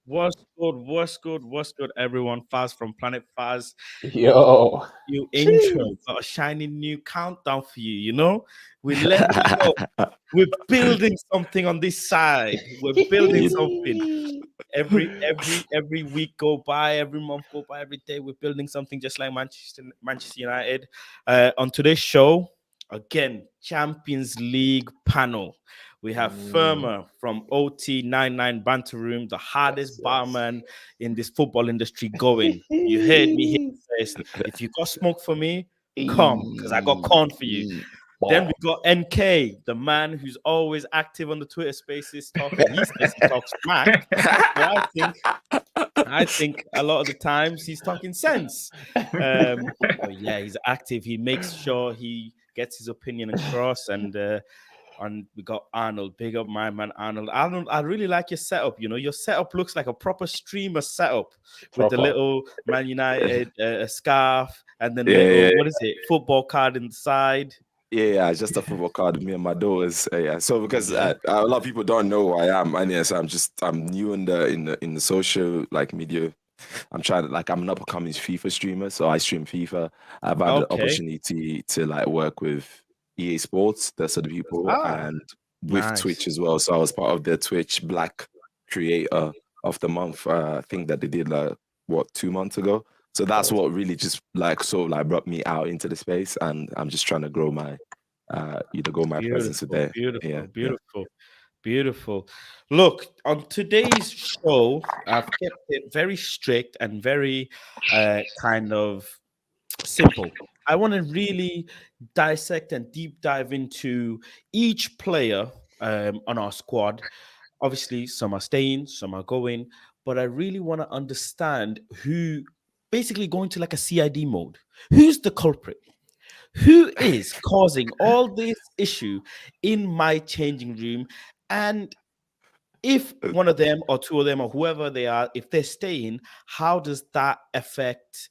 What's good? What's good? What's good, everyone? Faz from Planet Faz. Yo. New intro, Jeez. got a shiny new countdown for you. We're letting you know we're building something on this side. We're building You, something. Every week go by, every month go by, every day we're building something just like Manchester United. On today's show, again, Champions League panel. We have Firma from OT99 Banter Room, the hardest barman in this football industry going. You heard me here first. If you got smoke for me, come, because I got corn for you. Then we got NK, the man who's always active on the Twitter spaces talking. He says he talks smack, but I think a lot of the times he's talking sense. But yeah, he's active. He makes sure he gets his opinion across. And we got Arnold. Big up my man Arnold. Arnold, I really like your setup. Your setup looks like a proper streamer setup with the little Man United scarf and then little what is it? Football card inside. yeah, just a football card with me and my daughters. Yeah, so because a lot of people don't know who I am, and yes, I'm new in the social like media. I'm an up and coming FIFA streamer, so I stream FIFA. I've had the Okay. opportunity to like work with EA Sports, that's other people, and with Nice. Twitch as well. So I was part of the Twitch Black Creator of the Month thing that they did 2 months ago. So that's what really just brought me out into the space, and I'm just trying to grow my presence today. Beautiful. Look, on today's show, I've kept it very strict and very kind of simple. I want to really dissect and deep dive into each player on our squad. Obviously, some are staying, some are going, but I really want to understand who basically going to like a CID mode. Who's the culprit? Who is causing all this issue in my changing room? And if one of them or two of them or whoever they are, if they're staying, how does that affect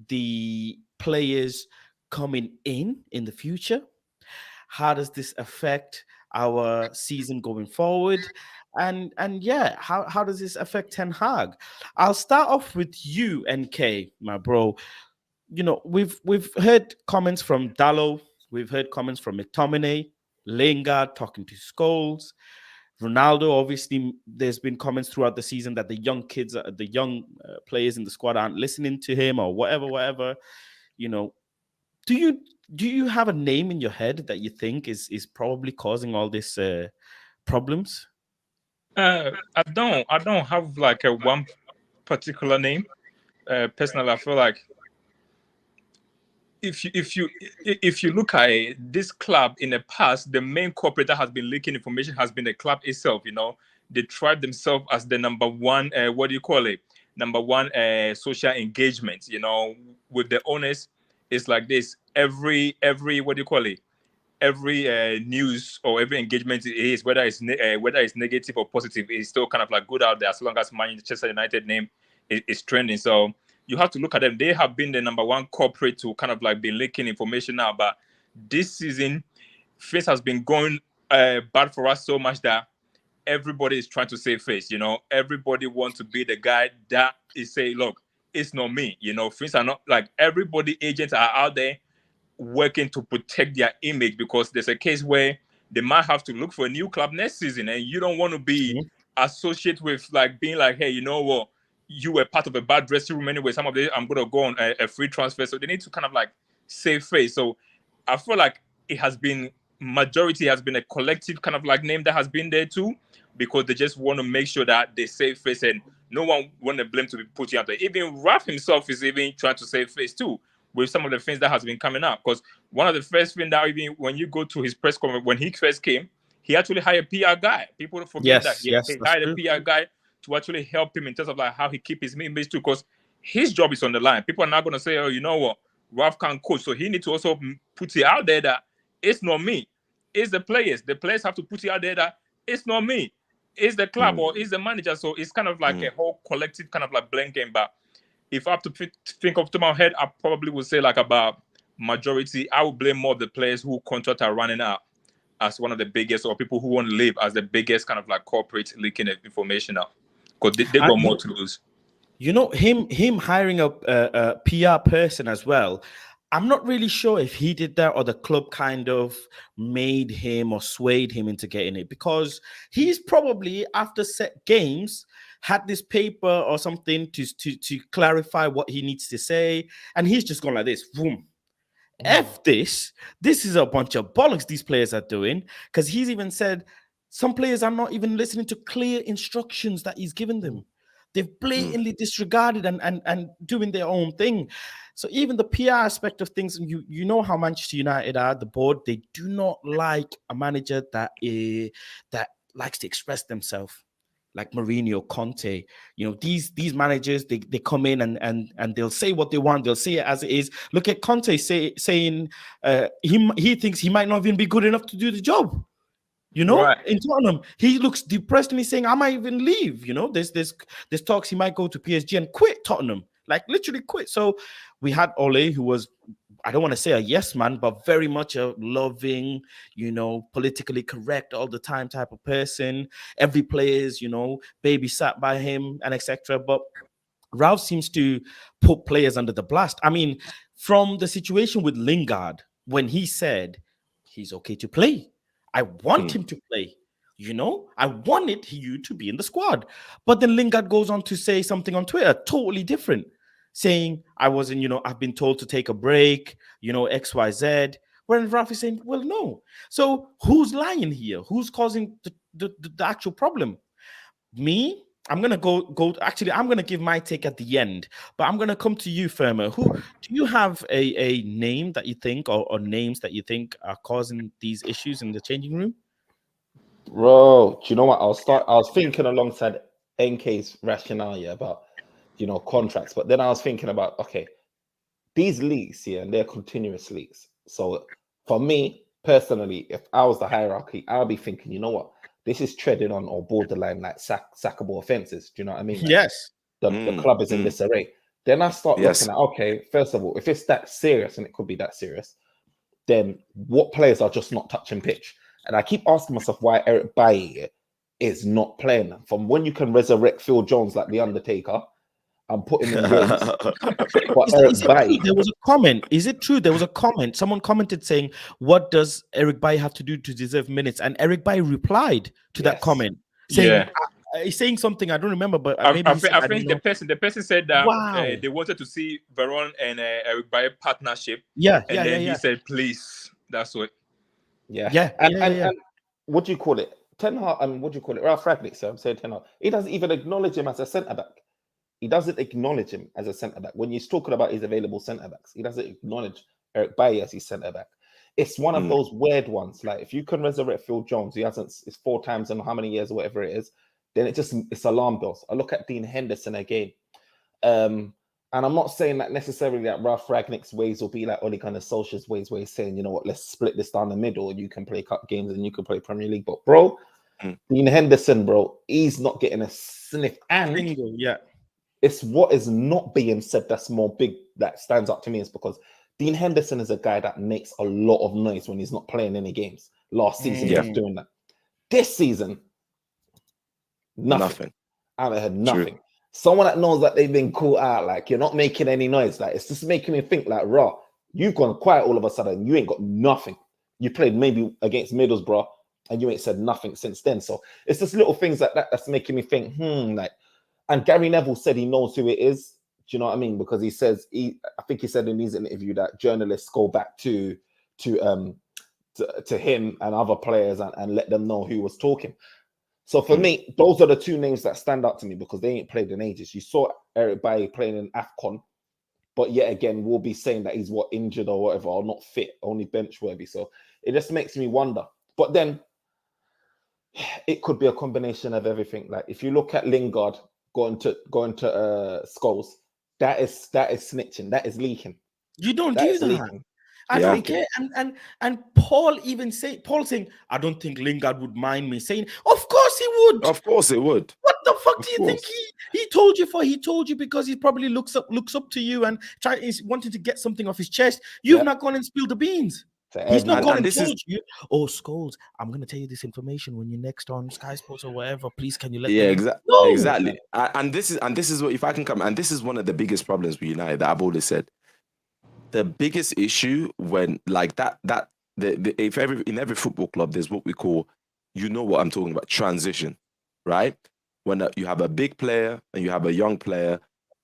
the players coming in the future? How does this affect our season going forward? And yeah, how does this affect Ten Hag? I'll start off with you, NK, my bro. We've heard comments from Dallo, we've heard comments from McTominay, Lingard talking to Scholes, Ronaldo. Obviously, there's been comments throughout the season that the young kids, the young players in the squad aren't listening to him or whatever. You know, do you have a name in your head that you think is probably causing all this problems? I don't have like a one particular name. Personally, I feel like if you look at this club in the past, the main corporate that has been leaking information has been the club itself. They tried themselves as the number one. What do you call it? Number one social engagement. With the owners, it's like this. Every what do you call it? Every news or every engagement it is, whether it's negative or positive, is still kind of like good out there as long as Manchester United name is trending. So you have to look at them. They have been the number one corporate to kind of like be leaking information now. But this season, face has been going bad for us so much that everybody is trying to save face. Everybody wants to be the guy that is saying, look, it's not me. Things are not like everybody. Agents are out there working to protect their image because there's a case where they might have to look for a new club next season, and you don't want to be associated with like being like, hey, you know what, you were part of a bad dressing room anyway. Some of them I'm gonna go on a free transfer, so they need to kind of like save face. So I feel like majority has been a collective kind of like name that has been there too, because they just want to make sure that they save face and no one want the blame to be put out there. Even Raf himself is even trying to save face too with some of the things that has been coming up. Because one of the first things that even when you go to his press conference, when he first came, he actually hired a PR guy. People forget that he hired a PR guy to actually help him in terms of like how he keep his image too, because his job is on the line. People are not going to say, oh, you know what, Ralph can't coach. So he needs to also put it out there that it's not me. It's the players. The players have to put it out there that it's not me. It's the club or it's the manager. So it's kind of like a whole collective kind of like blame game. But if I have to think off to my head, I probably would say like about majority. I would blame more of the players who contract are running out as one of the biggest, or people who want to live as the biggest kind of like corporate leaking information out. because they got more to lose. You know, him hiring a PR person as well. I'm not really sure if he did that or the club kind of made him or swayed him into getting it, because he's probably after set games had this paper or something to clarify what he needs to say, and he's just gone like this, boom. F this. This is a bunch of bollocks these players are doing, because he's even said some players are not even listening to clear instructions that he's given them. They've blatantly disregarded and doing their own thing. So even the PR aspect of things, you know how Manchester United are, the board, they do not like a manager that likes to express themselves. Like Mourinho, Conte, you know, these managers, they come in and they'll say what they want, they'll say it as it is. Look at Conte saying he thinks he might not even be good enough to do the job. You know, Right. in Tottenham, he looks depressed and he's saying, I might even leave. You know, there's talks he might go to PSG and quit Tottenham, like literally quit. So we had Ole, who was, I don't want to say a yes man, but very much a loving, you know, politically correct all the time type of person. Every player's, you know, babysat by him and etc. But Ralph seems to put players under the blast. I mean, from the situation with Lingard, when he said he's okay to play, I want him to play. You know, I wanted you to be in the squad. But then Lingard goes on to say something on Twitter, totally different, saying, I wasn't, you know, I've been told to take a break, you know, XYZ. Whereas Ralph is saying, well, no. So who's lying here? Who's causing the actual problem? Me? I'm gonna go. Actually, I'm gonna give my take at the end, but I'm gonna come to you, Firma. Who do you have a name that you think, or names that you think are causing these issues in the changing room? Bro, do you know what? I was thinking alongside NK's rationale about, you know, contracts, but then I was thinking about, okay, these leagues here, and they're continuous leagues. So for me personally, if I was the hierarchy, I'll be thinking, you know what, this is treading on or borderline like sackable offenses. Do you know what I mean? Like, Yes. The club is in disarray. Then I start Yes. looking at, okay, first of all, if it's that serious, and it could be that serious, then what players are just not touching pitch? And I keep asking myself why Eric Bailly is not playing. From when you can resurrect Phil Jones like the Undertaker and put him in games. But Is it true? There was a comment. Is it true? There was a comment. Someone commented saying, what does Eric Bailly have to do to deserve minutes? And Eric Bailly replied to that comment saying, he's saying something I don't remember, but maybe I think the person said that wow. They wanted to see Veron and Eric Bailly partnership. Yeah, and then he said, "Please." That's what. Yeah. And what do you call it? Ten Hag, what do you call it? Ralph Ragnick, so I'm saying Ten Hag. He doesn't even acknowledge him as a centre back. He doesn't acknowledge him as a centre back. When he's talking about his available centre backs, he doesn't acknowledge Eric Bailly as his centre back. It's one of those weird ones. Like, if you can resurrect Phil Jones, he hasn't, it's 4 times in how many years or whatever it is, then it's alarm bells. I look at Dean Henderson again. And I'm not saying that necessarily that Ralph Ragnick's ways will be like Ole Gunnar Solskjaer's ways, where he's saying, you know what, let's split this down the middle. You can play cup games and you can play Premier League. But bro, Dean Henderson, bro, he's not getting a sniff. And it's what is not being said that's more big, that stands up to me, is because Dean Henderson is a guy that makes a lot of noise when he's not playing any games. Last season, he was doing that. This season, nothing. I haven't heard nothing. True. Someone that knows that they've been caught out, like, you're not making any noise. Like, it's just making me think, like, raw, you've gone quiet all of a sudden. You ain't got nothing. You played maybe against Middlesbrough and you ain't said nothing since then. So it's just little things like that that's making me think, like, and Gary Neville said he knows who it is. Do you know what I mean? Because he says, I think he said in his interview that journalists go back to him and other players and let them know who was talking. So for me, those are the 2 names that stand out to me, because they ain't played in ages. You saw Eric Bailly playing in AFCON, but yet again, we'll be saying that he's injured or whatever, or not fit, only bench worthy. So it just makes me wonder. But then it could be a combination of everything. Like, if you look at Lingard going to Scholes, that is snitching, that is leaking. You don't do that. Leaking. I don't get, and Paul saying, I don't think Lingard would mind me saying, of course he would. Of course it would. What the fuck do you think he told you for? He told you because he probably looks up to you and is wanting to get something off his chest. You've not gone and spilled the beans. So He's not and gone and this is told you, oh, Scholes, I'm going to tell you this information when you're next on Sky Sports or whatever. Please, can you let yeah, me know? No. exactly. And this is what, if I can come, and this is one of the biggest problems with United that I've always said. The biggest issue when like if in every football club there's what we call, you know what I'm talking about, transition, right? When you have a big player and you have a young player,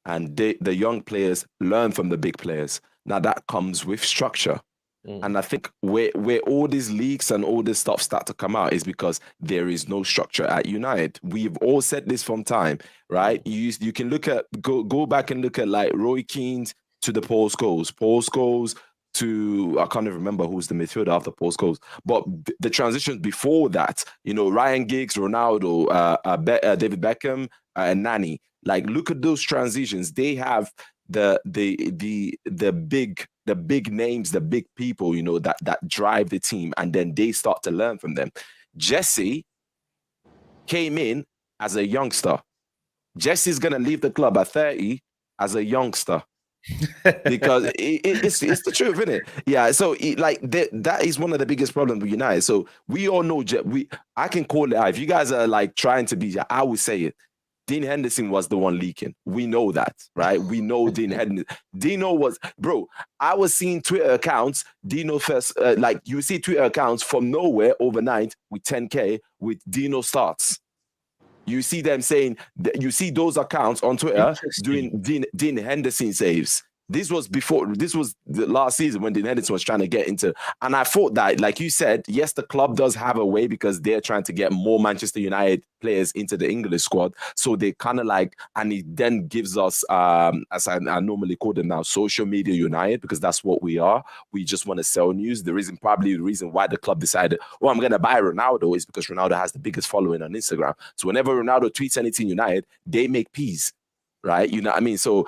and the young players learn from the big players. Now that comes with structure. And I think where all these leaks and all this stuff start to come out is because there is no structure at United. We've all said this from time, right? You can look at go back and look at like Roy Keane to the Paul Scholes to, I can't even remember who's the midfielder after Paul Scholes, but the transitions before that, you know, Ryan Giggs, Ronaldo, David Beckham, and Nani. Like, look at those transitions. They have the big names, the big people, you know, that drive the team, and then they start to learn from them. Jesse came in as a youngster. Jesse's gonna leave the club at 30 as a youngster. Because it's the truth, isn't it? Yeah. So that is one of the biggest problems with United. So we all know I can call it out. If you guys are like trying to be, I would say it. Dean Henderson was the one leaking. We know that, right? We know Dean Henderson. Dino was, bro, I was seeing Twitter accounts, Dino first, like you see Twitter accounts from nowhere overnight with 10K with Dino starts. You see them saying, you see those accounts on Twitter doing Dean Henderson saves. This was the last season when Dean Henderson was trying to get into. And I thought that, like you said, yes, the club does have a way because they're trying to get more Manchester United players into the English squad. So they kind of like, and it then gives us, as I normally call them now, social media United, because that's what we are. We just want to sell news. Probably the reason why the club decided, oh, I'm going to buy Ronaldo is because Ronaldo has the biggest following on Instagram. So whenever Ronaldo tweets anything United, they make peas. Right, you know what I mean. So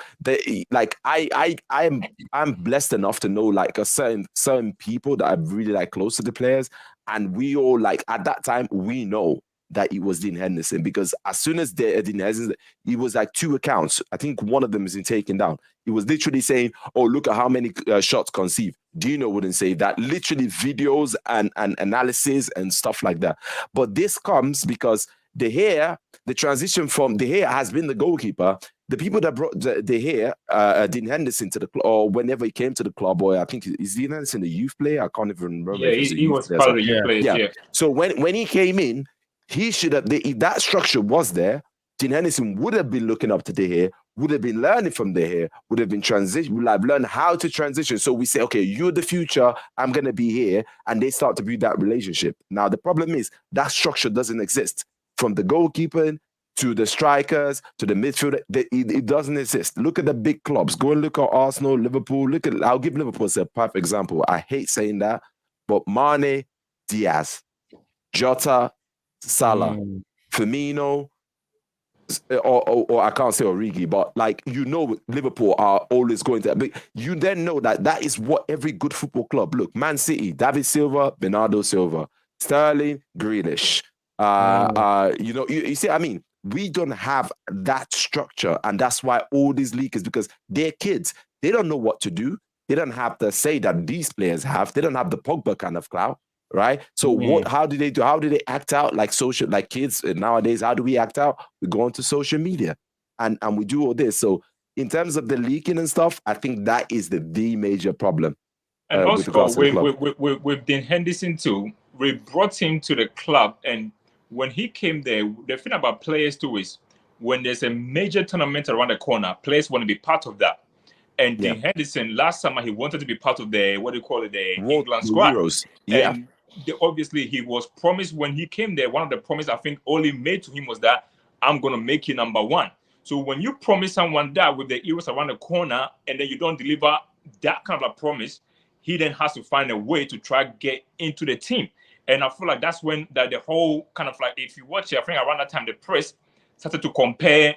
I'm blessed enough to know like a certain people that are really like close to the players, and we all like at that time we know that it was Dean Henderson, because as soon as Dean Henderson, he was like 2 accounts. I think one of them is taken down. He was literally saying, "Oh, look at how many shots conceived." Dino wouldn't say that. Literally videos and analysis and stuff like that. But this comes because De Gea, the transition from De Gea has been the goalkeeper. The people that brought De Gea, Dean Henderson to the club, or whenever he came to the club, or I think is Dean Henderson a youth player? I can't even remember. Yeah, he was part of the youth players. Yeah. So when he came in, he should have. If that structure was there, Dean Henderson would have been looking up to De Gea, would have been learning from De Gea, would have been would have learned how to transition. So we say, okay, you're the future. I'm gonna be here, and they start to build that relationship. Now the problem is that structure doesn't exist. From the goalkeeper to the strikers to the midfielder, it doesn't exist. Look at the big clubs. Go and look at Arsenal, Liverpool. I'll give Liverpool as a perfect example. I hate saying that, but Mane, Diaz, Jota, Salah, Firmino, or I can't say Origi, but like, you know, Liverpool are always going to. But you then know that is what every good football club. Look, Man City, David Silva, Bernardo Silva, Sterling, Grealish. You know, you see, I mean, we don't have that structure, and that's why all these leakers, because they're kids, they don't know what to do. They don't have the say that these players have. They don't have the Pogba kind of clout, right? So how do they do? How do they act out like kids nowadays? How do we act out? We go onto social media, and we do all this. So in terms of the leaking and stuff, I think that is the major problem. And also with Dean Henderson too, we brought him to the club, and when he came there, the thing about players too is when there's a major tournament around the corner, players want to be part of that. And Dean Henderson, last summer, he wanted to be part of the England squad. Euros. Yeah. And obviously, he was promised when he came there. One of the promises I think Oli made to him was that I'm going to make you number 1. So when you promise someone that with the Euros around the corner, and then you don't deliver that kind of a promise, he then has to find a way to try to get into the team. And I feel like that's when the whole kind of like, if you watch it, I think around that time, the press started to compare,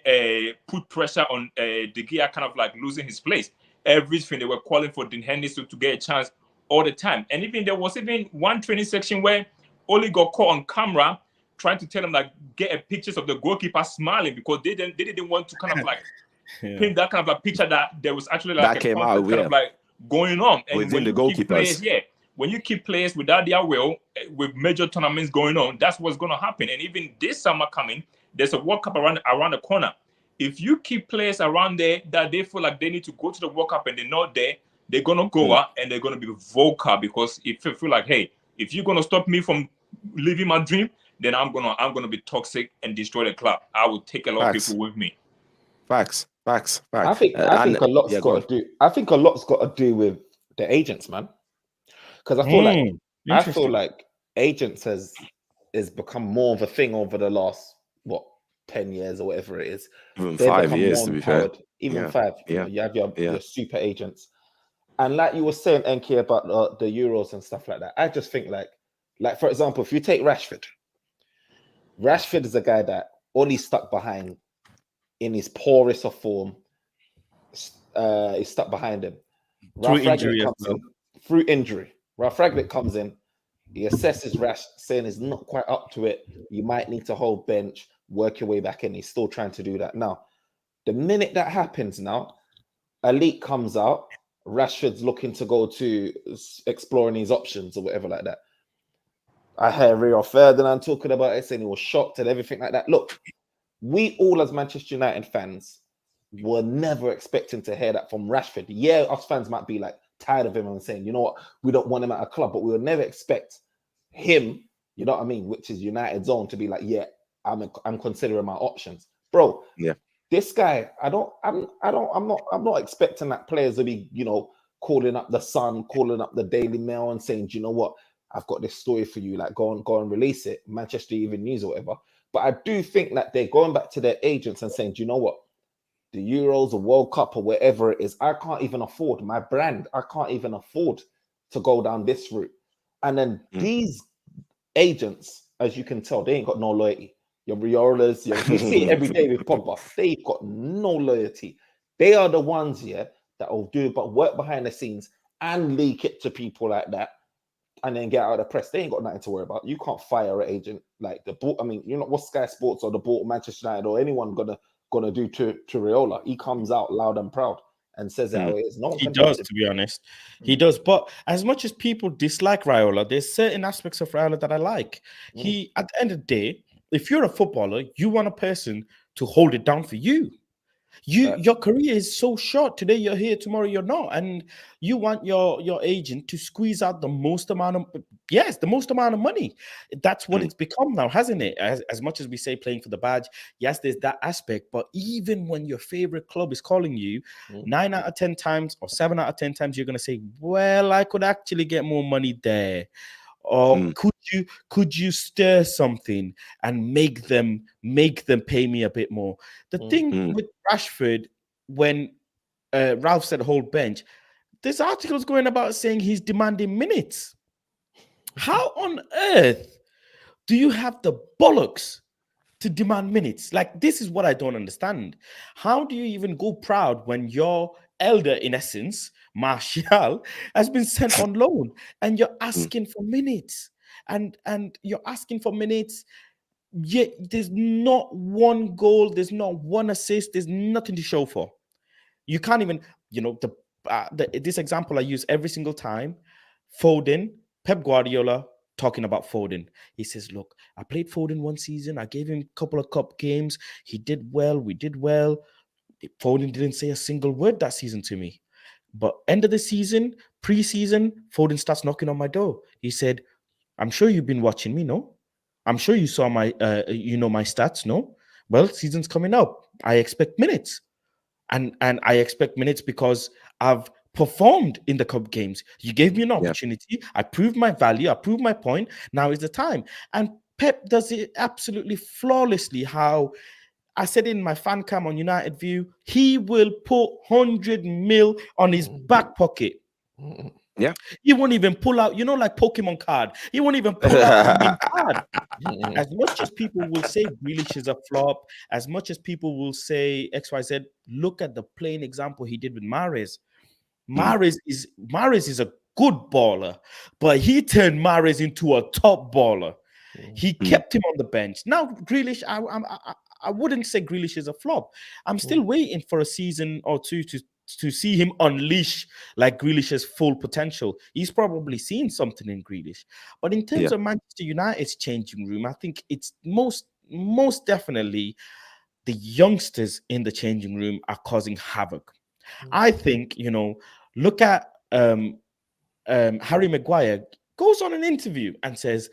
put pressure on De Gea kind of like losing his place. Everything, they were calling for Dean Henderson to get a chance all the time. And even there was even one training section where Oli got caught on camera trying to tell him like, get a pictures of the goalkeeper smiling, because they didn't want to kind of like paint that kind of a picture that there was actually like that came out, kind of like going on. And within the goalkeepers. when you keep players without their will, with major tournaments going on, that's what's going to happen. And even this summer coming, there's a World Cup around the corner. If you keep players around there that they feel like they need to go to the World Cup and they're not there, they're going to go out and they're going to be vocal, because if you feel like, hey, if you're going to stop me from living my dream, then I'm gonna be toxic and destroy the club. I will take a lot of people with me. Facts. I think a lot's got to do. I think a lot's got to do with the agents, man. Because I feel like agents has become more of a thing over the last 10 years or whatever it is. Even 5 years, to be fair. Even 5. You have your super agents, and like you were saying, Enki, about the Euros and stuff like that. I just think like for example, if you take Rashford is a guy that only stuck behind in his poorest of form. He's stuck behind him. Through injury. Ralph Ragnick comes in, he assesses Rash, saying he's not quite up to it. You might need to hold bench, work your way back in. He's still trying to do that. Now, the minute that happens now, Elite comes out, Rashford's looking to go to exploring his options or whatever like that. I heard Rio Ferdinand talking about it, saying he was shocked and everything like that. Look, we all as Manchester United fans were never expecting to hear that from Rashford. Yeah, us fans might be like tired of him and saying, you know what, we don't want him at a club, but we would never expect him, you know what I mean, which is United's own, to be like, yeah, I'm considering my options, bro. Yeah, this guy, I'm not expecting that players to be, you know, calling up the Sun, calling up the Daily Mail and saying, do you know what, I've got this story for you, like go and release it, Manchester Evening News or whatever. But I do think that they're going back to their agents and saying, do you know what, the Euros, the World Cup, or wherever it is, I can't even afford my brand. I can't even afford to go down this route. And then these agents, as you can tell, they ain't got no loyalty. Your Riolas, you see it every day with Pogba. They've got no loyalty. They are the ones here that will do but work behind the scenes and leak it to people like that, and then get out of the press. They ain't got nothing to worry about. You can't fire an agent like the board. I mean, you know what Sky Sports or the board, Manchester United or anyone gonna do to Raiola. He comes out loud and proud and says how it is. No one he does, to be honest. He does. But as much as people dislike Raiola, there's certain aspects of Raiola that I like. He, at the end of the day, if you're a footballer, you want a person to hold it down for you. Your career is so short. Today you're here, tomorrow you're not, and you want your agent to squeeze out the most amount of money. That's what it's become now, hasn't it? As much as we say playing for the badge, yes, there's that aspect, but even when your favorite club is calling you, 9 out of 10 times or 7 out of 10 times, you're going to say, well, I could actually get more money there. Or could you stir something and make them pay me a bit more? The thing with Rashford, when Ralph said hold bench, there's articles going about saying he's demanding minutes. How on earth do you have the bollocks to demand minutes? Like, this is what I don't understand. How do you even go proud when your elder, in essence, Martial, has been sent on loan and you're asking for minutes? And you're asking for minutes, yet there's not one goal, there's not one assist, there's nothing to show for. You can't even, you know, this example I use every single time. Foden, Pep Guardiola talking about Foden. He says, look, I played Foden one season. I gave him a couple of cup games. He did well. We did well. Foden didn't say a single word that season to me. But end of the season, pre-season, Foden starts knocking on my door. He said, I'm sure you've been watching me, no? I'm sure you saw my, my stats, no? Well, season's coming up. I expect minutes. And I expect minutes because I've performed in the cup games. You gave me an opportunity. I proved my value. I proved my point. Now is the time. And Pep does it absolutely flawlessly. How I said in my fan cam on United View, he will put 100 mil on his back pocket. Yeah. He won't even pull out, like Pokemon card. He won't even pull out the card. As much as people will say Grealish is a flop, as much as people will say XYZ, look at the plain example he did with Mahrez. Mahrez is a good baller, but he turned Mahrez into a top baller. He kept him on the bench. Now, Grealish, I wouldn't say Grealish is a flop. I'm still waiting for a season or two to to see him unleash like Grealish's full potential. He's probably seen something in Grealish. But in terms of Manchester United's changing room, I think it's most definitely the youngsters in the changing room are causing havoc. I think, look at Harry Maguire goes on an interview and says,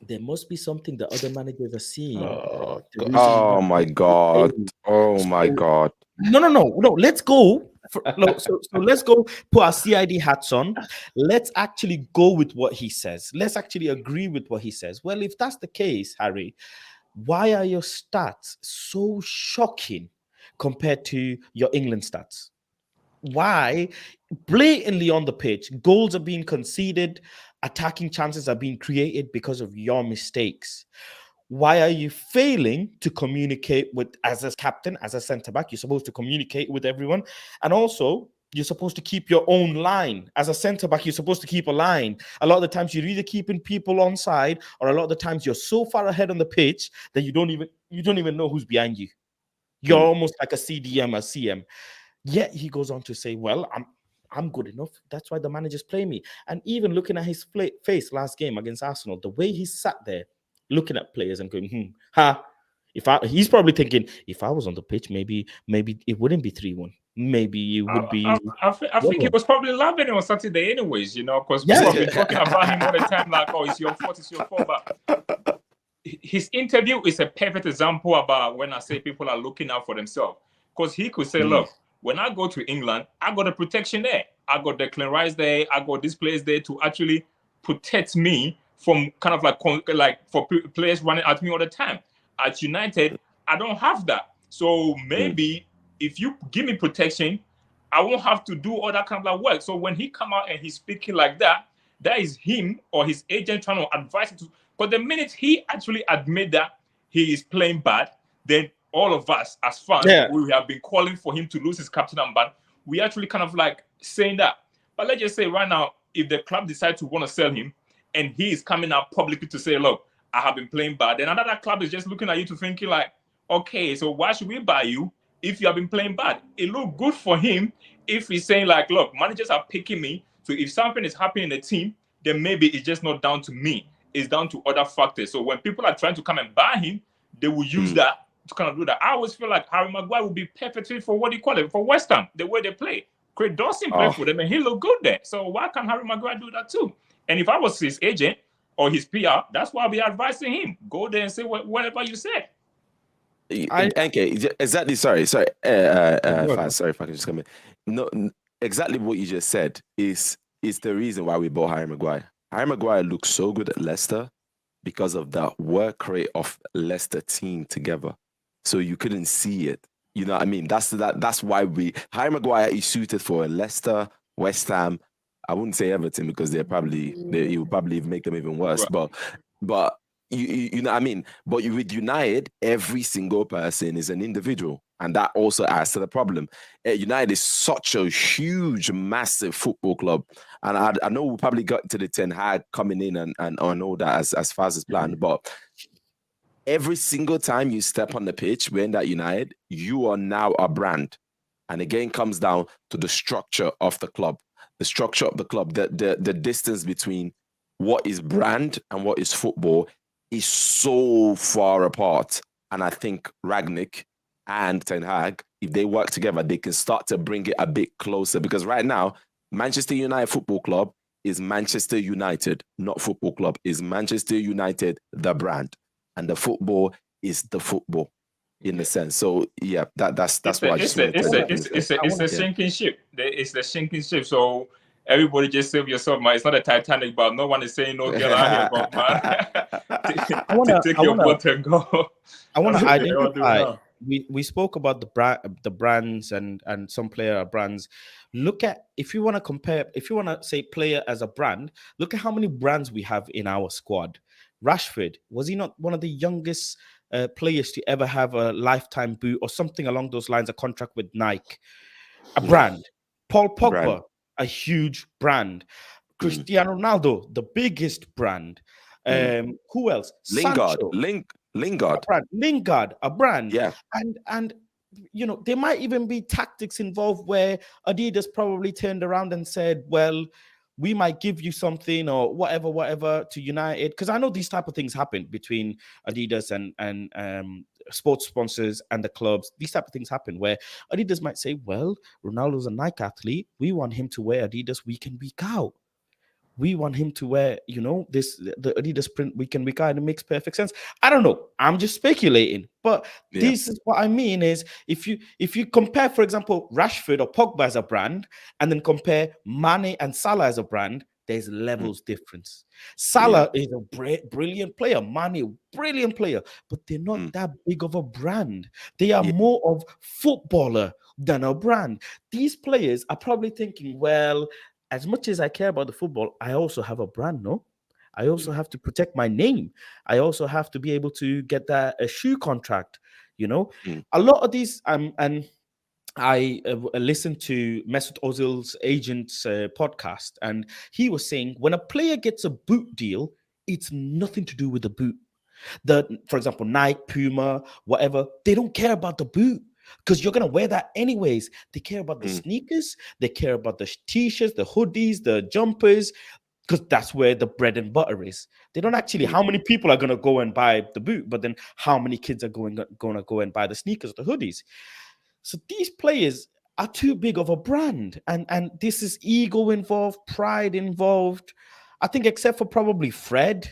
there must be something the other managers are seeing. Oh my God. Oh my God. No. Let's go. So let's go put our CID hats on. Let's actually go with what he says. Let's actually agree with what he says. Well, if that's the case, Harry, why are your stats so shocking compared to your England stats? Why? Blatantly on the pitch, goals are being conceded, attacking chances are being created because of your mistakes. Why are you failing to communicate with, as a captain, as a centre back? You're supposed to communicate with everyone, and also you're supposed to keep your own line. As a centre back, you're supposed to keep a line. A lot of the times you're either keeping people on side, or a lot of the times you're so far ahead on the pitch that you don't even know who's behind you. You're almost like a CDM, a CM. Yet he goes on to say, well, I'm good enough. That's why the managers play me. And even looking at his face last game against Arsenal, the way he sat there looking at players and going, he's probably thinking, if I was on the pitch, maybe it wouldn't be 3-1. Maybe it would be. I think he was probably loving it on Saturday, anyways, because people have been talking about him all the time, like, oh, it's your fault. But his interview is a perfect example about when I say people are looking out for themselves. Because he could say, look, when I go to England, I got the protection there. I got Declan Rice there. I got this players there to actually protect me from kind of like for players running at me all the time. At United, I don't have that. So maybe if you give me protection, I won't have to do all that kind of like work. So when he come out and he's speaking like that, that is him or his agent trying to advise him to. But the minute he actually admit that he is playing bad, then all of us as fans, we have been calling for him to lose his captain armband. We actually kind of like saying that. But let's just say right now, if the club decides to want to sell him and he is coming out publicly to say, look, I have been playing bad, then another club is just looking at you to thinking like, okay, so why should we buy you if you have been playing bad? It look good for him if he's saying like, look, managers are picking me. So if something is happening in the team, then maybe it's just not down to me. It's down to other factors. So when people are trying to come and buy him, they will use that to kind of do that. I always feel like Harry Maguire would be perfect fit for for West Ham, the way they play. Craig Dawson played for them and he looked good there. So why can't Harry Maguire do that too? And if I was his agent or his PR, that's why I'll be advising him. Go there and say whatever you said. Okay, exactly. Sorry, sorry if I can just come in. No, exactly what you just said is the reason why we bought Harry Maguire. Harry Maguire looks so good at Leicester because of that work rate of Leicester team together. So you couldn't see it. You know what I mean? That's why Harry Maguire is suited for Leicester, West Ham. I wouldn't say Everton because he would probably make them even worse. Right. But you know what I mean? But with United, every single person is an individual. And that also adds to the problem. United is such a huge, massive football club. And I know we probably got to the Ten Hag coming in and all that as far as planned. But every single time you step on the pitch, when that United, you are now a brand. And again, comes down to the structure of the club. The structure of the club, the distance between what is brand and what is football is so far apart. And I think Rangnick and Ten Hag, if they work together, they can start to bring it a bit closer. Because right now, Manchester United Football Club is Manchester United, not football club. Is Manchester United the brand, and the football is the football, in a sense. So yeah, that's why it's a sinking ship. It's the sinking ship. So everybody just save yourself, man. It's not a Titanic, but no one is saying no. Get out here, but man. Take your boat and go. I want to identify. We spoke about the brands and some player brands. Look at, if you want to compare, if you want to say player as a brand, look at how many brands we have in our squad. Rashford, was he not one of the youngest players to ever have a lifetime boot or something along those lines, a contract with Nike? A brand. Paul Pogba, a huge brand. Cristiano Ronaldo, the biggest brand. Who else? Lingard. A brand. Yeah. And there might even be tactics involved where Adidas probably turned around and said, well, we might give you something or whatever to United, because I know these type of things happen between Adidas and sports sponsors and the clubs. These type of things happen where Adidas might say, well, Ronaldo's a Nike athlete, we want him to wear Adidas week in, week out. We want him to wear, the Adidas print week in, week out, and it makes perfect sense. I don't know. I'm just speculating. But this is what I mean is if you compare, for example, Rashford or Pogba as a brand, and then compare Mane and Salah as a brand, there's levels difference. Salah is a brilliant player. Mane, brilliant player. But they're not that big of a brand. They are more of footballer than a brand. These players are probably thinking, well, as much as I care about the football, I also have a brand, no? I also have to protect my name. I also have to be able to get a shoe contract, A lot of these, and I listened to Mesut Ozil's agent's podcast, and he was saying when a player gets a boot deal, it's nothing to do with the boot. For example, Nike, Puma, whatever, they don't care about the boot, because you're going to wear that anyways. They care about the sneakers. They care about the t-shirts, the hoodies, the jumpers, because that's where the bread and butter is. They don't actually, how many people are going to go and buy the boot, but then how many kids are going to go and buy the sneakers, the hoodies. So these players are too big of a brand. And this is ego involved, pride involved. I think except for probably Fred,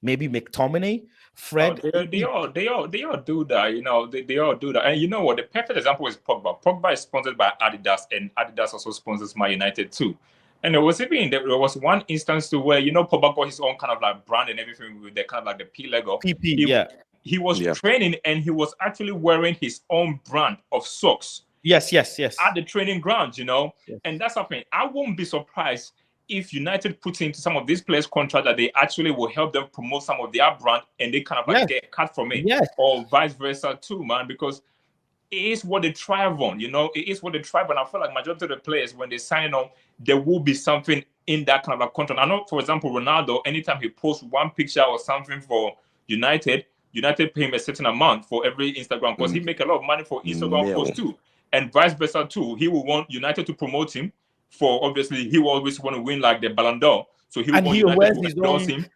maybe McTominay. Fred, they all do that. They all do that. And you know what? The perfect example is Pogba. Pogba is sponsored by Adidas, and Adidas also sponsors Man United too. And there was one instance to where Pogba got his own kind of like brand and everything with the kind of like the P Lego. PP, he was training and he was actually wearing his own brand of socks. Yes. At the training ground, Yes. And that's something I won't be surprised if United puts into some of these players' contract that they actually will help them promote some of their brand and they kind of like get cut from it, or vice versa too, man, because it is what they thrive on, It is what they thrive on. I feel like majority of the players, when they sign on, there will be something in that kind of a contract. I know, for example, Ronaldo, anytime he posts one picture or something for United pay him a certain amount for every Instagram post. He make a lot of money for Instagram posts too, and vice versa too. He will want United to promote him for, obviously, he will always want to win like the Ballon d'Or, so he will want United to endorse him.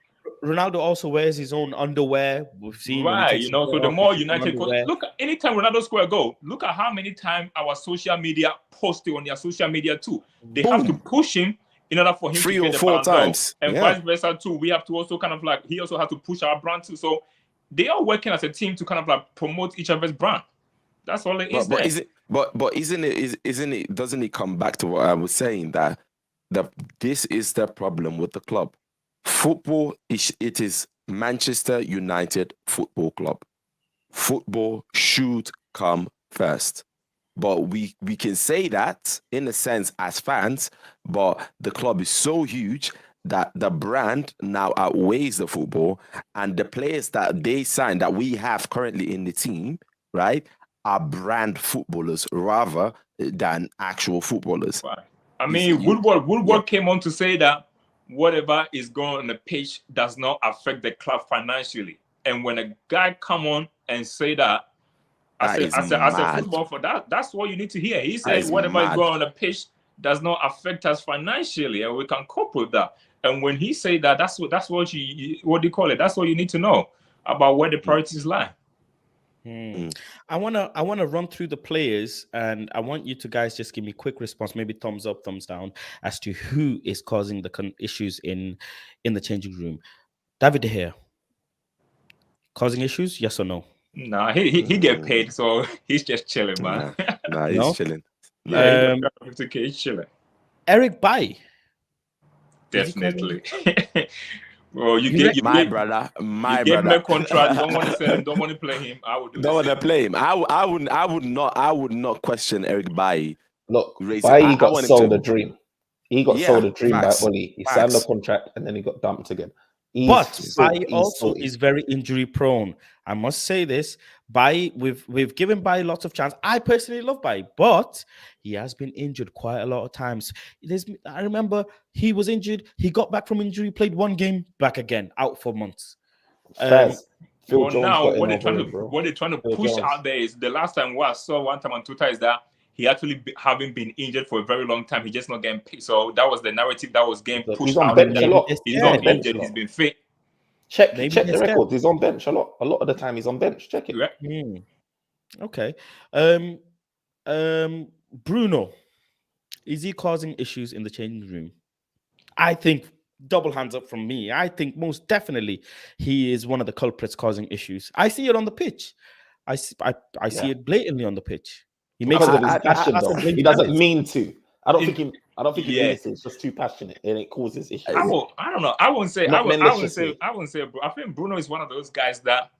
Ronaldo also wears his own underwear. We've seen, right? So the more United look, anytime Ronaldo score a goal, look at how many times our social media post it on their social media too. They have to push him in order for him 3 to get or the 4 Ballon d'Or. times, and vice versa too. We have to also kind of like, he also has to push our brand too. So they are working as a team to kind of like promote each other's brand. That's all it is. But isn't it? Doesn't it come back to what I was saying, that this is the problem with the club? Football is Manchester United Football Club. Football should come first. But we can say that in a sense as fans, but the club is so huge that the brand now outweighs the football, and the players that they sign that we have currently in the team, right, are brand footballers rather than actual footballers. Right. I mean, Woodward came on to say that whatever is going on the pitch does not affect the club financially. And when a guy come on and say that, as a football for that's what you need to hear. He said whatever is going on the pitch does not affect us financially, and we can cope with that. And when he said that, that's what you what do you call it? That's what you need to know about where the priorities lie. I wanna run through the players, and I want you to guys just give me a quick response, maybe thumbs up, thumbs down, as to who is causing the issues in the changing room. David De Gea, causing issues? Yes or no? Nah, he get paid, so he's just chilling, man. Nah, he's chilling. He's chilling. Eric Bailly. Definitely. Well, you get my brother. Him a contract. You don't want to sell him. Don't want to play him. I would do. Don't want to play him. I would not question Eric Bailly. Look, Bailly got sold a dream. He got sold a dream by Oli. He signed the contract and then he got dumped again. But Bailly also is very injury prone. I must say this. Bailly, we've given Bailly lots of chance. I personally love Bailly, but he has been injured quite a lot of times. I remember he was injured. He got back from injury, played one game, back again, out for months. Phil But Jones now got in what they're over trying him, to bro. what they're trying to Phil push Jones. out there is the last time what I saw one time on Twitter is that he actually having been injured for a very long time. He just not getting picked. So that was the narrative that was getting pushed He's on out bench there. a lot. He's He's not on bench injured. a lot. He's been fit. Check Maybe the they're scared. records. He's on bench a lot. A lot of the time he's on bench. Check it. Right? Okay. Bruno, is he causing issues in the changing room? I think double hands up from me. I think most definitely he is one of the culprits causing issues. I see it on the pitch. I see it blatantly on the pitch. He makes Because of his passion, that's though. what brings He doesn't damage. mean to. I don't think he Yeah. means to. It's just too passionate and it causes issues. I don't know. I wouldn't say. Not I wouldn't say. maliciously. I think Bruno is one of those guys that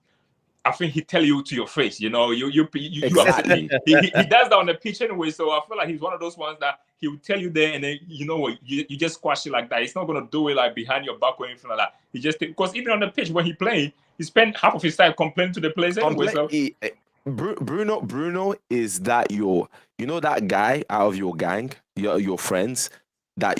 I think he tell you to your face. You know, you Exactly. he does that on the pitch anyway. So I feel like he's one of those ones that he will tell you there, and then you know what, you just squash it like that. He's not gonna do it like behind your back or anything like that. He just because even on the pitch when he playing, he spent half of his time complaining to the players anyway. So Bruno is that you know that guy out of your gang, your friends that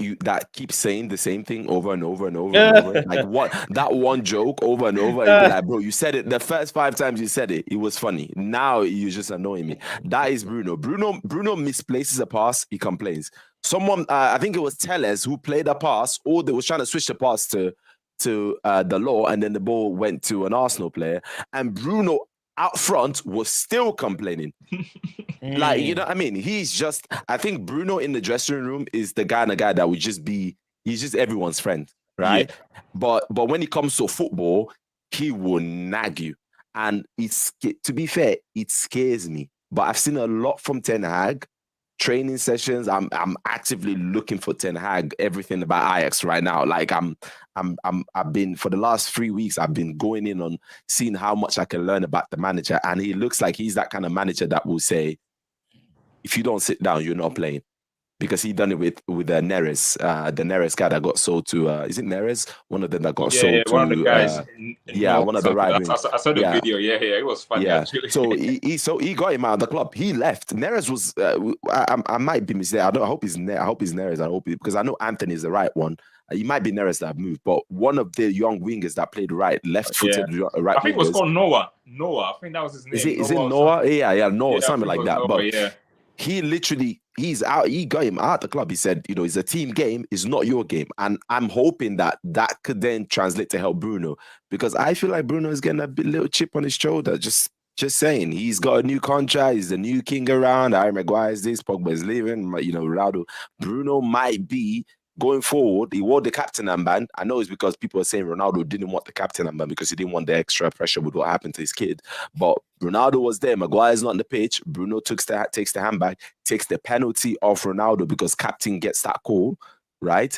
keep saying the same thing over and over and over and over, like what that one joke over and over, and be like, bro, you said it the first 5 times you said it was funny. Now you're just annoying me. That is Bruno. Bruno misplaces a pass, he complains. Someone, I think it was Tellez who played a pass, or they was trying to switch the pass to the law, and then the ball went to an Arsenal player, and Bruno out front was still complaining. Like, you know what I mean? He's just, I think Bruno in the dressing room is the kind of guy that would just be, he's just everyone's friend, right? Yeah. But when it comes to football, he will nag you. And to be fair, it scares me. But I've seen a lot from Ten Hag. Training sessions, I'm actively looking for Ten Hag, everything about Ajax right now. Like I've been, for the last 3 weeks, I've been going in on seeing how much I can learn about the manager. And he looks like he's that kind of manager that will say, if you don't sit down, you're not playing. Because he done it with the Neres guy that got sold to, is it Neres? One of them that got sold to. One of the guys. One of the right wings. I saw the video. Yeah, it was funny actually. So he got him out of the club. He left. Neres was. I might be mistaken. I hope he's Neres. Because I know Anthony is the right one. He might be Neres that moved, but one of the young wingers that played left-footed right. I think it was called Noah. I think that was his name. Is it Noah? Yeah, Noah, something like that. Noah, but he literally, he's out. He got him out of the club. He said, you know, it's a team game. It's not your game. And I'm hoping that could then translate to help Bruno, because I feel like Bruno is getting a little chip on his shoulder. Just saying, he's got a new contract. He's the new king around. Harry Maguire is this. Pogba is leaving. You know, Ronaldo. Bruno might be going forward. He wore the captain armband. I know it's because people are saying Ronaldo didn't want the captain armband because he didn't want the extra pressure with what happened to his kid. But Ronaldo was there. Maguire's not on the pitch. Bruno takes the handbag, takes the penalty off Ronaldo because captain gets that call, right?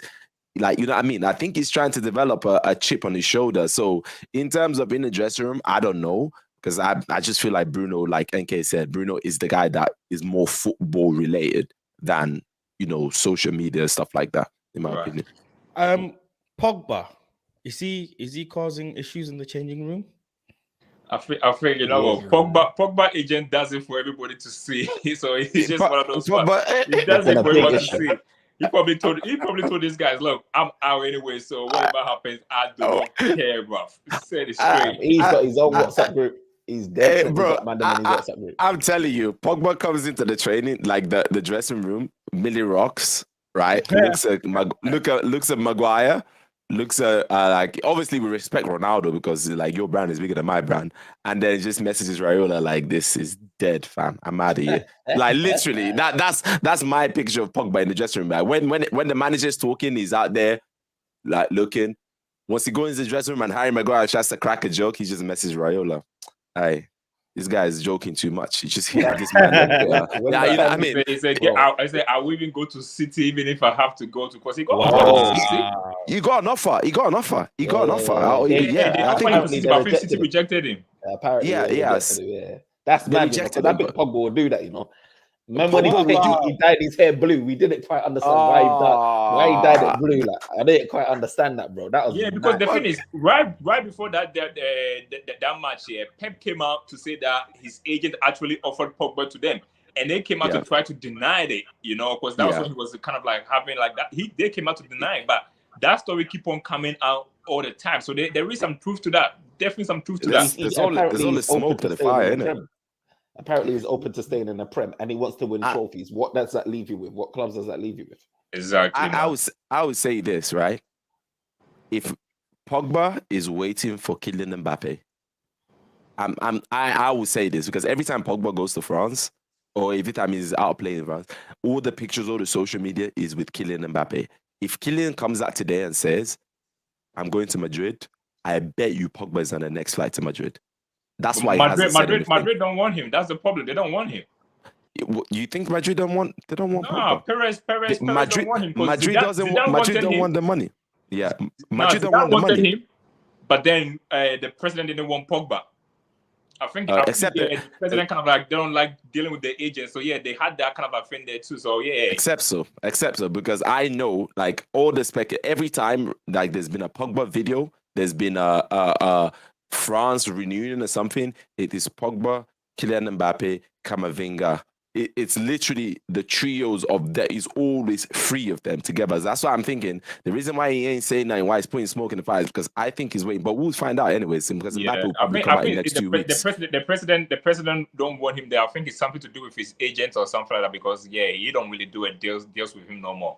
Like, you know what I mean? I think he's trying to develop a chip on his shoulder. So in terms of in the dressing room, I don't know. Because I just feel like Bruno, like NK said, Bruno is the guy that is more football related than, you know, social media, stuff like that, in my opinion. Pogba, is he causing issues in the changing room? I think you know what, Pogba agent does it for everybody to see. So he's just one of those ones. He does it for everybody to see. He probably told these guys, look, I'm out anyway, so whatever happens, I don't care, bro. He said it straight. He's got his own WhatsApp group. He's dead, bro. I'm telling you, Pogba comes into the training, like the dressing room, Millie rocks, right? Looks at Maguire, looks at like, obviously we respect Ronaldo because like your brand is bigger than my brand, and then just messages Raiola like, this is dead, fam. I'm out of here. Like literally, that's my picture of Pogba in the dressing room. Like when the manager's talking, he's out there like looking. Once he goes into the dressing room and Harry Maguire tries to crack a joke, he just messages Raiola. Hey, this guy is joking too much. He just hit this man. You know what I mean? He said, get out. I said, I will even go to City even if I have to go to, because he got offered to City. He got an offer. He got an offer. I think City rejected him. Apparently, yes. That's mad. Because I think Pogba will do that, you know. Remember when he dyed his hair blue? We didn't quite understand why he dyed it blue. Like, I didn't quite understand that, bro. That was because the thing is, right before that match here, Pep came out to say that his agent actually offered Pogba to them, and they came out to try to deny it, you know, because that was what he was kind of like having like that. They came out to deny it, but that story keep on coming out all the time. So there is some truth to that. Definitely some truth to that. There's all the smoke to the fire, isn't it? Apparently, he's open to staying in the Prem, and he wants to win trophies. What does that leave you with? What clubs does that leave you with? Exactly. I would say this, right? If Pogba is waiting for Kylian Mbappe, I would say this because every time Pogba goes to France, or every time he's out playing in France, all the pictures, all the social media is with Kylian Mbappe. If Kylian comes out today and says, "I'm going to Madrid," I bet you Pogba is on the next flight to Madrid. That's why Madrid don't want him. That's the problem. They don't want him. You think Madrid don't want? They don't want. No, Perez don't want him. Madrid don't want the money. Yeah, Madrid don't want the money. Him, but then the president didn't want Pogba. I think the president kind of like they don't like dealing with the agents. So yeah, they had that kind of a thing there too. So yeah, except so because I know like all the every time like there's been a Pogba video, there's been a France reunion or something. It is Pogba, Kylian Mbappe, Camavinga. It's literally the trios of that is always three of them together. That's why I'm thinking the reason why he ain't saying that, why he's putting smoke in the fire is because I think he's waiting. But we'll find out anyways because Mbappe will probably come out in the next 2 weeks. The president don't want him there. I think it's something to do with his agents or something like that because he don't really do deals with him no more.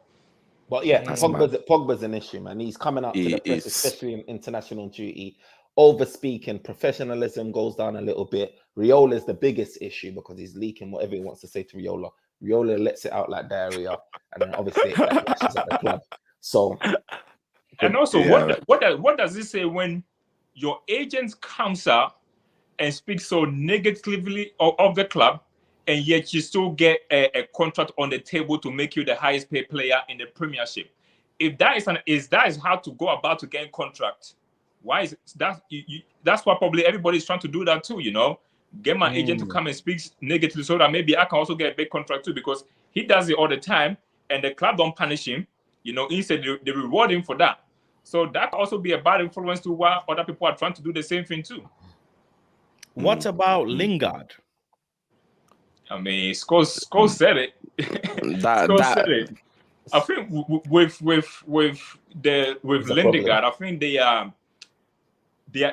But yeah, Pogba's an issue, man. He's coming out to the press, especially in international duty. Over-speaking, professionalism goes down a little bit. Riola is the biggest issue because he's leaking whatever he wants to say to Riola. Riola lets it out like diarrhea, and then obviously it lashes at the club. So, and also, what does it say when your agent comes out and speaks so negatively of the club, and yet you still get a contract on the table to make you the highest paid player in the Premiership? If that is how to go about to get a contract. Why is that? That's why probably everybody's trying to do that too. Get my agent to come and speak negatively so that maybe I can also get a big contract too because he does it all the time and the club don't punish him. Instead they reward him for that. So that can also be a bad influence to why other people are trying to do the same thing too. What about Lingard? I mean, Scholes said it. Scholes said it. I think with Lindegaard, I think they are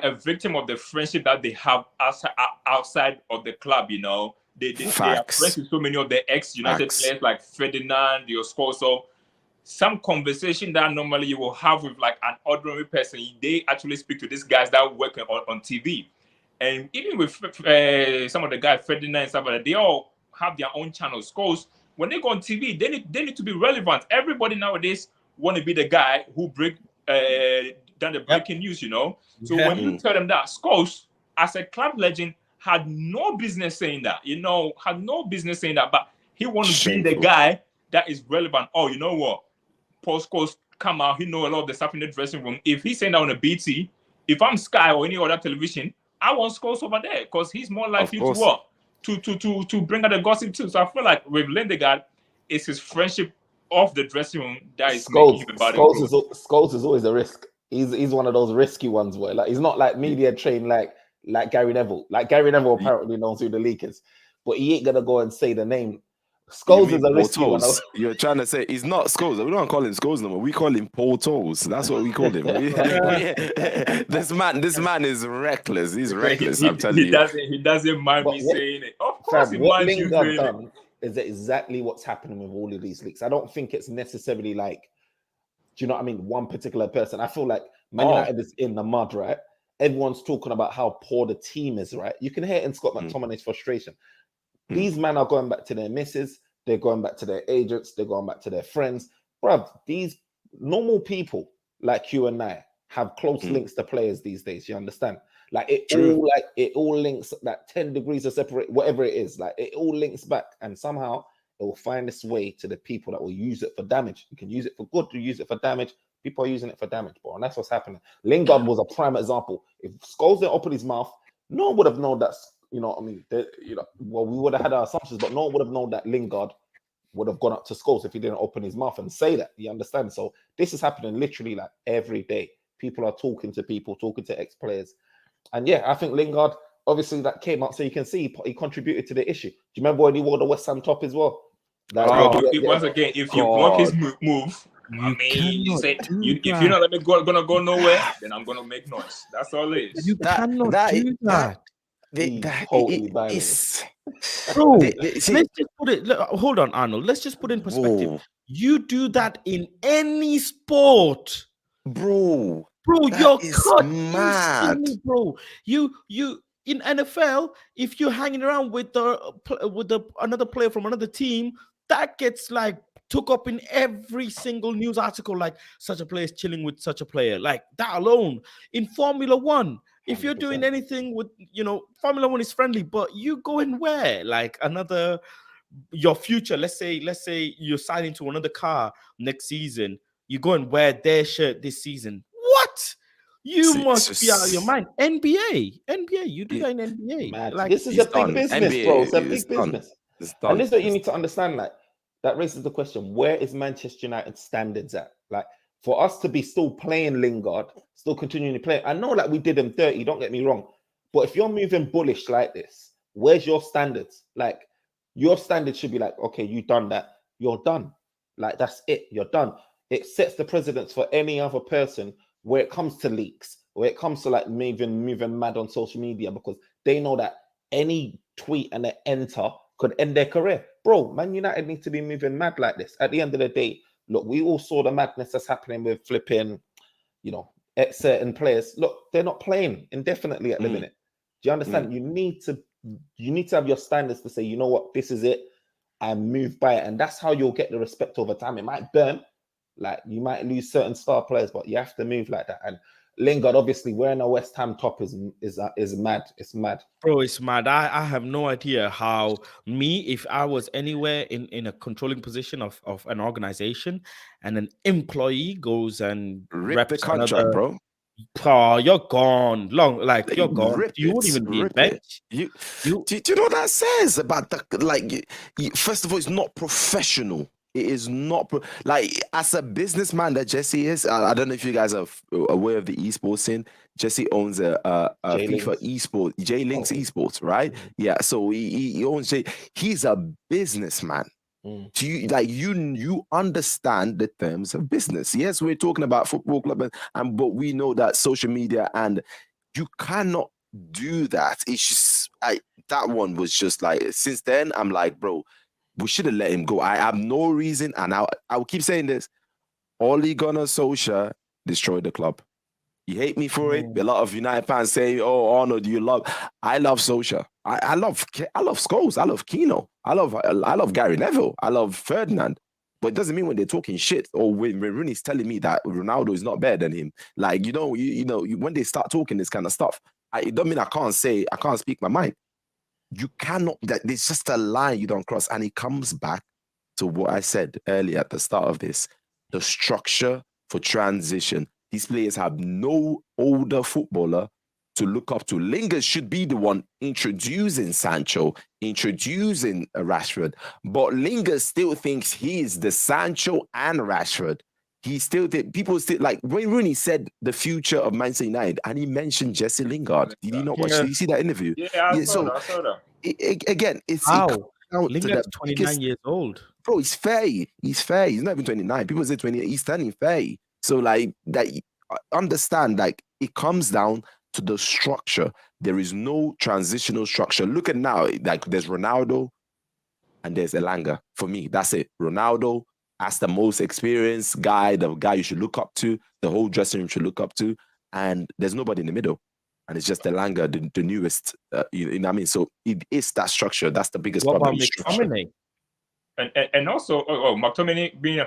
a victim of the friendship that they have outside of the club. They are friends with so many of the ex-United players like Ferdinand, Scholes. So some conversation that normally you will have with like an ordinary person, they actually speak to these guys that work on TV. And even with some of the guys, Ferdinand and stuff like that, they all have their own channels. Scholes, when they go on TV, they need to be relevant. Everybody nowadays want to be the guy who break down the breaking news, So when you tell them that, Scholes, as a club legend, had no business saying that, but he wants to be the guy that is relevant. Oh, you know what? Paul Scholes come out, he know a lot of the stuff in the dressing room. If he's saying that on a BT, if I'm Sky or any other television, I want Scholes over there because he's more likely to what? To bring out the gossip too. So I feel like with Lindegaard, it's his friendship off the dressing room that is making him about it. Scholes is always a risk. He's one of those risky ones where like he's not like media trained like Gary Neville. Like Gary Neville apparently knows who the leak is, but he ain't gonna go and say the name. Scholes is a risky one. You're trying to say he's not Scholes. We don't call him Scholes no more. We call him Paul Toes. That's what we call him. This man is reckless. He's reckless. I'm telling you. He doesn't mind me saying it. Of course, he minds you saying it. Is exactly what's happening with all of these leaks. I don't think it's necessarily like, do you know what I mean? One particular person. I feel like Man United is in the mud, right? Everyone's talking about how poor the team is, right? You can hear it in Scott McTominay's frustration. These men are going back to their misses. They're going back to their agents. They're going back to their friends. Bruv, these normal people like you and I have close links to players these days. You understand? Like it all links, like 10 degrees of separate, whatever it is. Like it all links back, and somehow it will find its way to the people that will use it for damage. You can use it for good, to use it for damage. People are using it for damage, bro, and that's what's happening. Lingard was a prime example. If Scholes didn't open his mouth, no one would have known that. You know what I mean? Well, we would have had our assumptions, but no one would have known that Lingard would have gone up to Scholes if he didn't open his mouth and say that. You understand? So this is happening literally like every day. People are talking to people, talking to ex-players. And yeah, I think Lingard, obviously that came up so you can see he contributed to the issue. Do you remember when he wore the West Ham top as well? Once again, if you want his move, You you cannot say do if you're that. not gonna go nowhere, then I'm gonna make noise. That's all it is. You cannot do that. Totally violent. It's Bro, see, let's just put it. Hold on, Arnold. Let's just put it in perspective. whoa, You do that in any sport, bro, bro. that You're is cut mad. instantly, bro. You in NFL, if you're hanging around with another player from another team, that gets like took up in every single news article. Like such a player is chilling with such a player. Like that alone. In Formula One, if you're doing 100%. anything with, Formula One is friendly, but you go and wear like your future. Let's say you're signing to another car next season. You go and wear their shirt this season. What? You See, must be out of your mind. NBA, you do that in NBA. Mad. Like This is it's a big done. business, bro. It's a NBA is big done. business. It's And done. this is what you need to understand. Like that raises the question: where is Manchester United standards at? Like for us to be still playing Lingard, still continuing to play. I know like we did him dirty. Don't get me wrong, but if you're moving bullish like this, where's your standards? Like your standards should be like, okay, you done that, you're done. Like that's it, you're done. It sets the precedence for any other person where it comes to leaks, where it comes to like moving mad on social media, because they know that any tweet and an enter could end their career. Bro, Man United need to be moving mad like this. At the end of the day, look, we all saw the madness that's happening with flipping, certain players. Look, they're not playing indefinitely at the minute. Do you understand? You need to have your standards to say, you know what, this is it, and move by it. And that's how you'll get the respect over time. It might burn, like you might lose certain star players, but you have to move like that. And Lingard, obviously, wearing a West Ham top is mad. It's mad, bro. It's mad. I have no idea how if I was anywhere in a controlling position of an organization, and an employee goes and Rip the reps contract, bro. Oh, you're gone. You're gone. Rip You it, won't even be in rip bench. it. Do you know what that says about first of all, it's not professional. It is not like as a businessman that Jesse is. I don't know if you guys are aware of the esports scene. Jesse owns a FIFA esports, J-Links esports, right? Yeah, so he owns he's a businessman. Do you you understand the terms of business? Yes, we're talking about football club, but we know that social media, and you cannot do that. It's just that one was just like, since then I'm like, bro, we should have let him go. I have no reason, and I will keep saying this: Ole Gunnar Solskjaer destroyed the club. You hate me for it. A lot of United fans say, "Oh, Arnold, I love Solskjaer. I love Scholes. I love Keno. I love Gary Neville. I love Ferdinand." But it doesn't mean when they're talking shit, or when Rooney's telling me that Ronaldo is not better than him. Like when they start talking this kind of stuff, it don't mean I can't speak my mind. You cannot. There's just a line you don't cross, and it comes back to what I said earlier at the start of this: the structure for transition. These players have no older footballer to look up to. Lingard should be the one introducing Sancho, introducing Rashford, but Lingard still thinks he is the Sancho and Rashford. People still like when Rooney said the future of Manchester United, and he mentioned Jesse Lingard. Did you not watch? Did you see that interview? Yeah, I saw that. Again, it's how Lingard's 29 years old. Bro, he's fair. He's fair. He's not even 29. People say 28. He's turning fair. So like that, understand, like it comes down to the structure. There is no transitional structure. Look at now, like there's Ronaldo and there's Elanga. For me, that's it. Ronaldo, as the most experienced guy, the guy you should look up to, the whole dressing room should look up to, and there's nobody in the middle. And it's just Elanga, the newest. You know what I mean? So it is that structure. That's the biggest problem. And also, McTominay being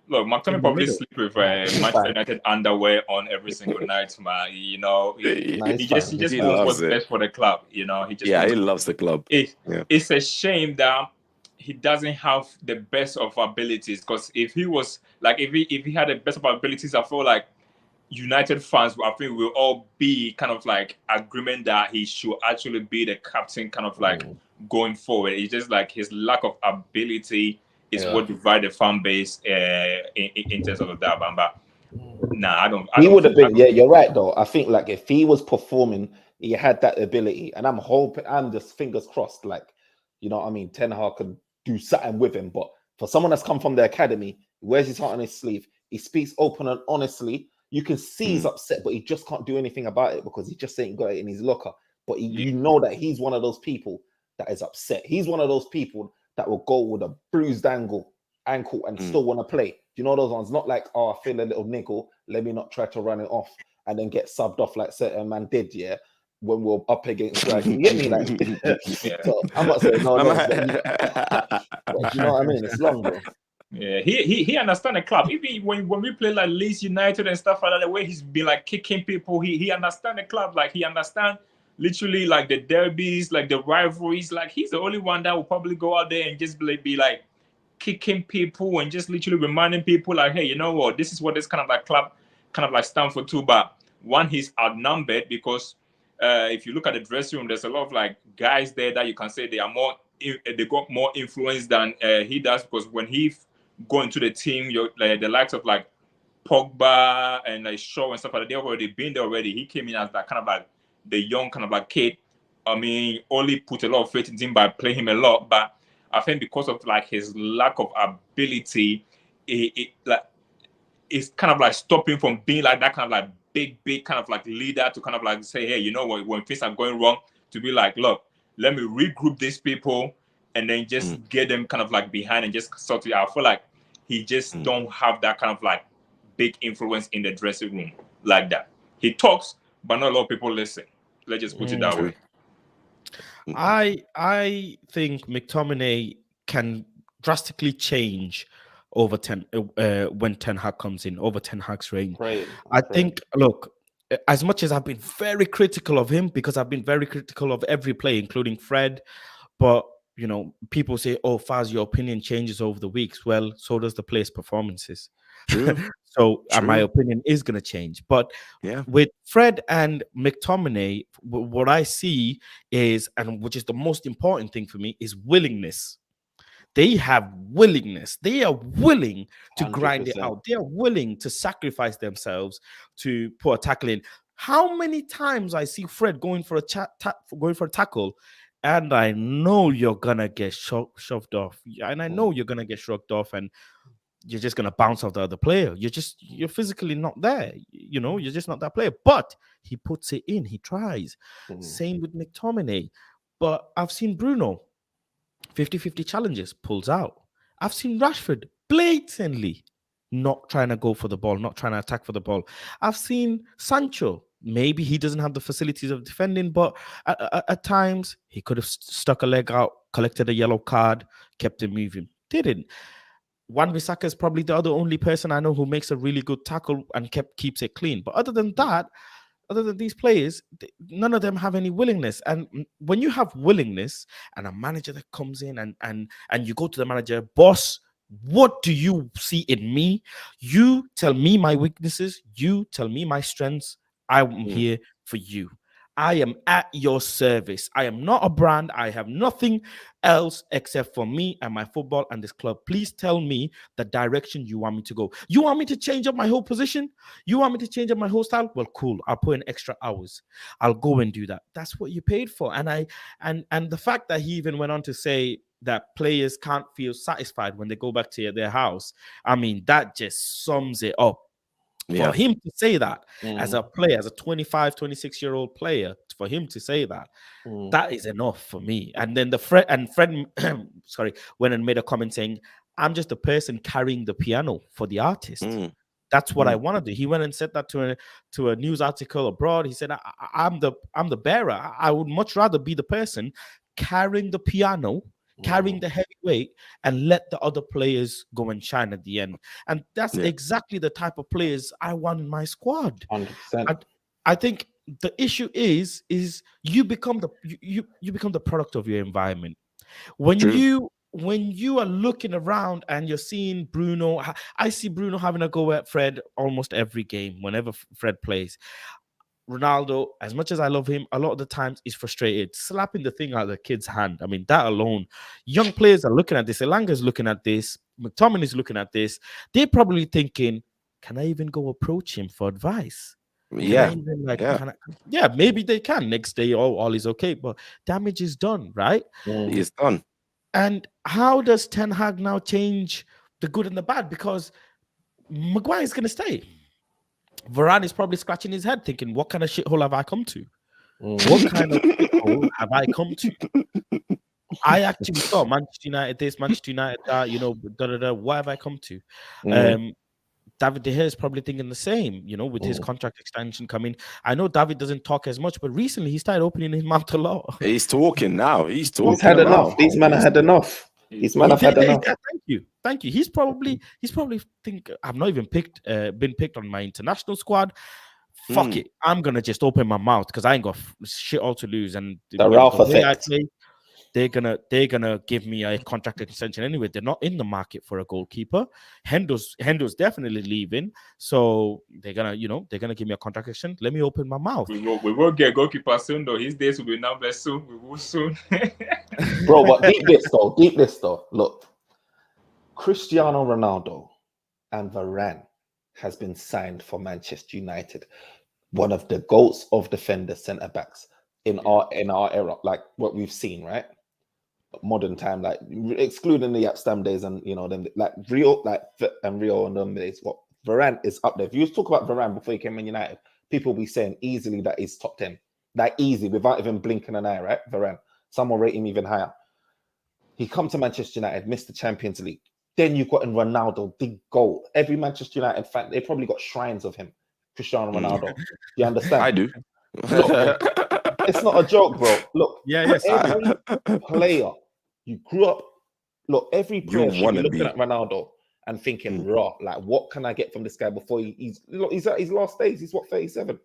McTominay probably sleep with Manchester United underwear on every single night, man. He just knows what's best for the club. He loves the club. It's a shame that he doesn't have the best of abilities, because if he had the best of abilities, I feel like United fans, I think we'll all be kind of like agreement that he should actually be the captain, kind of like going forward. It's just like his lack of ability is what divide the fan base in terms of that. But I don't. He would have been. Yeah, you're right though. I think like if he was performing, he had that ability, and I'm just fingers crossed. Like, you know what I mean? Ten Hag could do something with him, but for someone that's come from the academy, wears his heart on his sleeve. He speaks open and honestly. You can see he's upset, but he just can't do anything about it because he just ain't got it in his locker. But you know that he's one of those people that is upset. He's one of those people that will go with a bruised ankle and still want to play. Do you know those ones? Not like, oh, I feel a little niggle, let me not try to run it off and then get subbed off like certain man did, yeah, when we're up against Rag. You get me? Like, so I'm not saying no, but you know what I mean? It's long, bro. Yeah, he understand the club. Even when we play like Leeds United and stuff like that, the way he's been like kicking people, he understand the club. Like he understand literally like the derbies, like the rivalries. Like he's the only one that will probably go out there and just be like kicking people and just literally reminding people like, hey, you know what? This is what this kind of like club kind of like stand for too. But one, he's outnumbered because if you look at the dressing room, there's a lot of like guys there that you can say they got more influence than he does, because when he go into the team, you're like the likes of like Pogba and like Shaw and stuff like that, they've already been there already. He came in as that kind of like the young kind of like kid. I mean, only put a lot of faith in him by playing him a lot, but I think because of like his lack of ability, it's kind of like stopping from being like that kind of like big kind of like leader to kind of like say, hey, you know what, when things are going wrong, to be like, look, let me regroup these people and then just get them kind of like behind and just sort it out. I feel like he just don't have that kind of like big influence in the dressing room like that. He talks, but not a lot of people listen. Let's just put it that way. I think McTominay can drastically change over when Ten Hag comes in, over Ten Hag's reign. I think, look, as much as I've been very critical of him, because I've been very critical of every play, including Fred, but you know, people say, oh, Faz, your opinion changes over the weeks. Well, so does the players' performances. So my opinion is going to change. But with Fred and McTominay, what I see is, and which is the most important thing for me, is willingness. They have willingness. They are willing to 100%. Grind it out. They are willing to sacrifice themselves to put a tackle in. How many times I see Fred going for a tackle, and I know you're gonna get shoved off, and I know you're gonna get shrugged off, and you're just gonna bounce off the other player. You're physically not there. You know, you're just not that player. But he puts it in. He tries. Same with McTominay. But I've seen Bruno 50-50 challenges, pulls out. I've seen Rashford blatantly not trying to go for the ball, not trying to attack for the ball. I've seen Sancho. Maybe he doesn't have the facilities of defending, but at times he could have stuck a leg out, collected a yellow card, kept it moving. Didn't. Wan-Bissaka is probably the only person I know who makes a really good tackle and keeps it clean. But other than that, other than these players, none of them have any willingness. And when you have willingness and a manager that comes in and you go to the manager, boss, what do you see in me? You tell me my weaknesses. You tell me my strengths. I'm here for you. I am at your service. I am not a brand. I have nothing else except for me and my football and this club. Please tell me the direction you want me to go. You want me to change up my whole position? You want me to change up my whole style? Well, cool. I'll put in extra hours. I'll go and do that. That's what you paid for. And the fact that he even went on to say that players can't feel satisfied when they go back to their house, I mean, that just sums it up. For him to say that as a player, as a 25, 26-year-old player, for him to say that, that is enough for me. And then Fred sorry, went and made a comment saying, I'm just a person carrying the piano for the artist. That's what I want to do. He went and said that to a news article abroad. He said, I'm the bearer. I would much rather be the person carrying the piano, carrying the heavy weight, and let the other players go and shine at the end. And that's exactly the type of players I want in my squad. 100%. I think the issue is you become the product of your environment. When you are looking around and you're seeing Bruno, I see Bruno having a go at Fred almost every game whenever Fred plays. Ronaldo, as much as I love him, a lot of the times he's frustrated, slapping the thing out of the kid's hand. I mean, that alone, young players are looking at this. Elanga's looking at this. McTominay's looking at this. They're probably thinking, can I even go approach him for advice? Yeah, maybe they can. Next day, all is okay, but damage is done, right? It's done. And how does Ten Hag now change the good and the bad? Because Maguire's going to stay. Varane is probably scratching his head thinking, what kind of shithole have I come to? What kind of shithole have I come to? I actually thought Manchester United this, Manchester United that, you know, what have I come to? David De Gea is probably thinking the same, you know, with his contract extension coming. I know David doesn't talk as much, but recently he started opening his mouth a lot. He's talking now. He's talking. He's had enough. These men have had enough. These men have had enough. Thank you. He's probably think I've not even been picked on my international squad. Fuck it. I'm gonna just open my mouth because I ain't got shit all to lose. And the Ralph effect. They're gonna give me a contract extension anyway. They're not in the market for a goalkeeper. Hendo's definitely leaving, so they're gonna give me a contract extension. Let me open my mouth. We will get a goalkeeper soon, though. His days will be numbered soon. We will soon. Bro, but deep this though. Look, Cristiano Ronaldo and Varane has been signed for Manchester United, one of the GOATs of defenders, centre backs in our era, like what we've seen, right? Modern time, like excluding the Yapstam days and you know them, like Rio and them days. What Varane is up there. If you talk about Varane before he came in United, people will be saying easily that he's top 10, like easy without even blinking an eye, right? Varane, some will rate him even higher. He come to Manchester United, missed the Champions League. Then you've got in Ronaldo, big goal. Every Manchester United fan, they probably got shrines of him, Cristiano Ronaldo. You understand? I do. Look, it's not a joke, bro. Look, yes. Every player you grew up, look, every player should be looking at Ronaldo and thinking, raw, like, what can I get from this guy before he's at his last days? He's what, 37?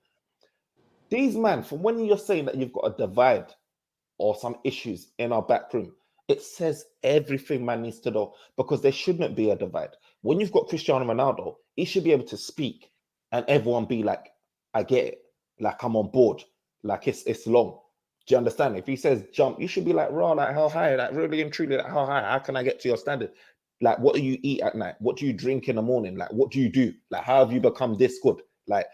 These man, from when you're saying that you've got a divide or some issues in our back room, it says everything man needs to know, because there shouldn't be a divide. When you've got Cristiano Ronaldo, he should be able to speak and everyone be like, I get it. Like, I'm on board. Like, it's long. Do you understand? If he says jump, you should be like, raw, like, how high? Like, really and truly, like, how high? How can I get to your standard? Like, what do you eat at night? What do you drink in the morning? Like, what do you do? Like, how have you become this good? Like,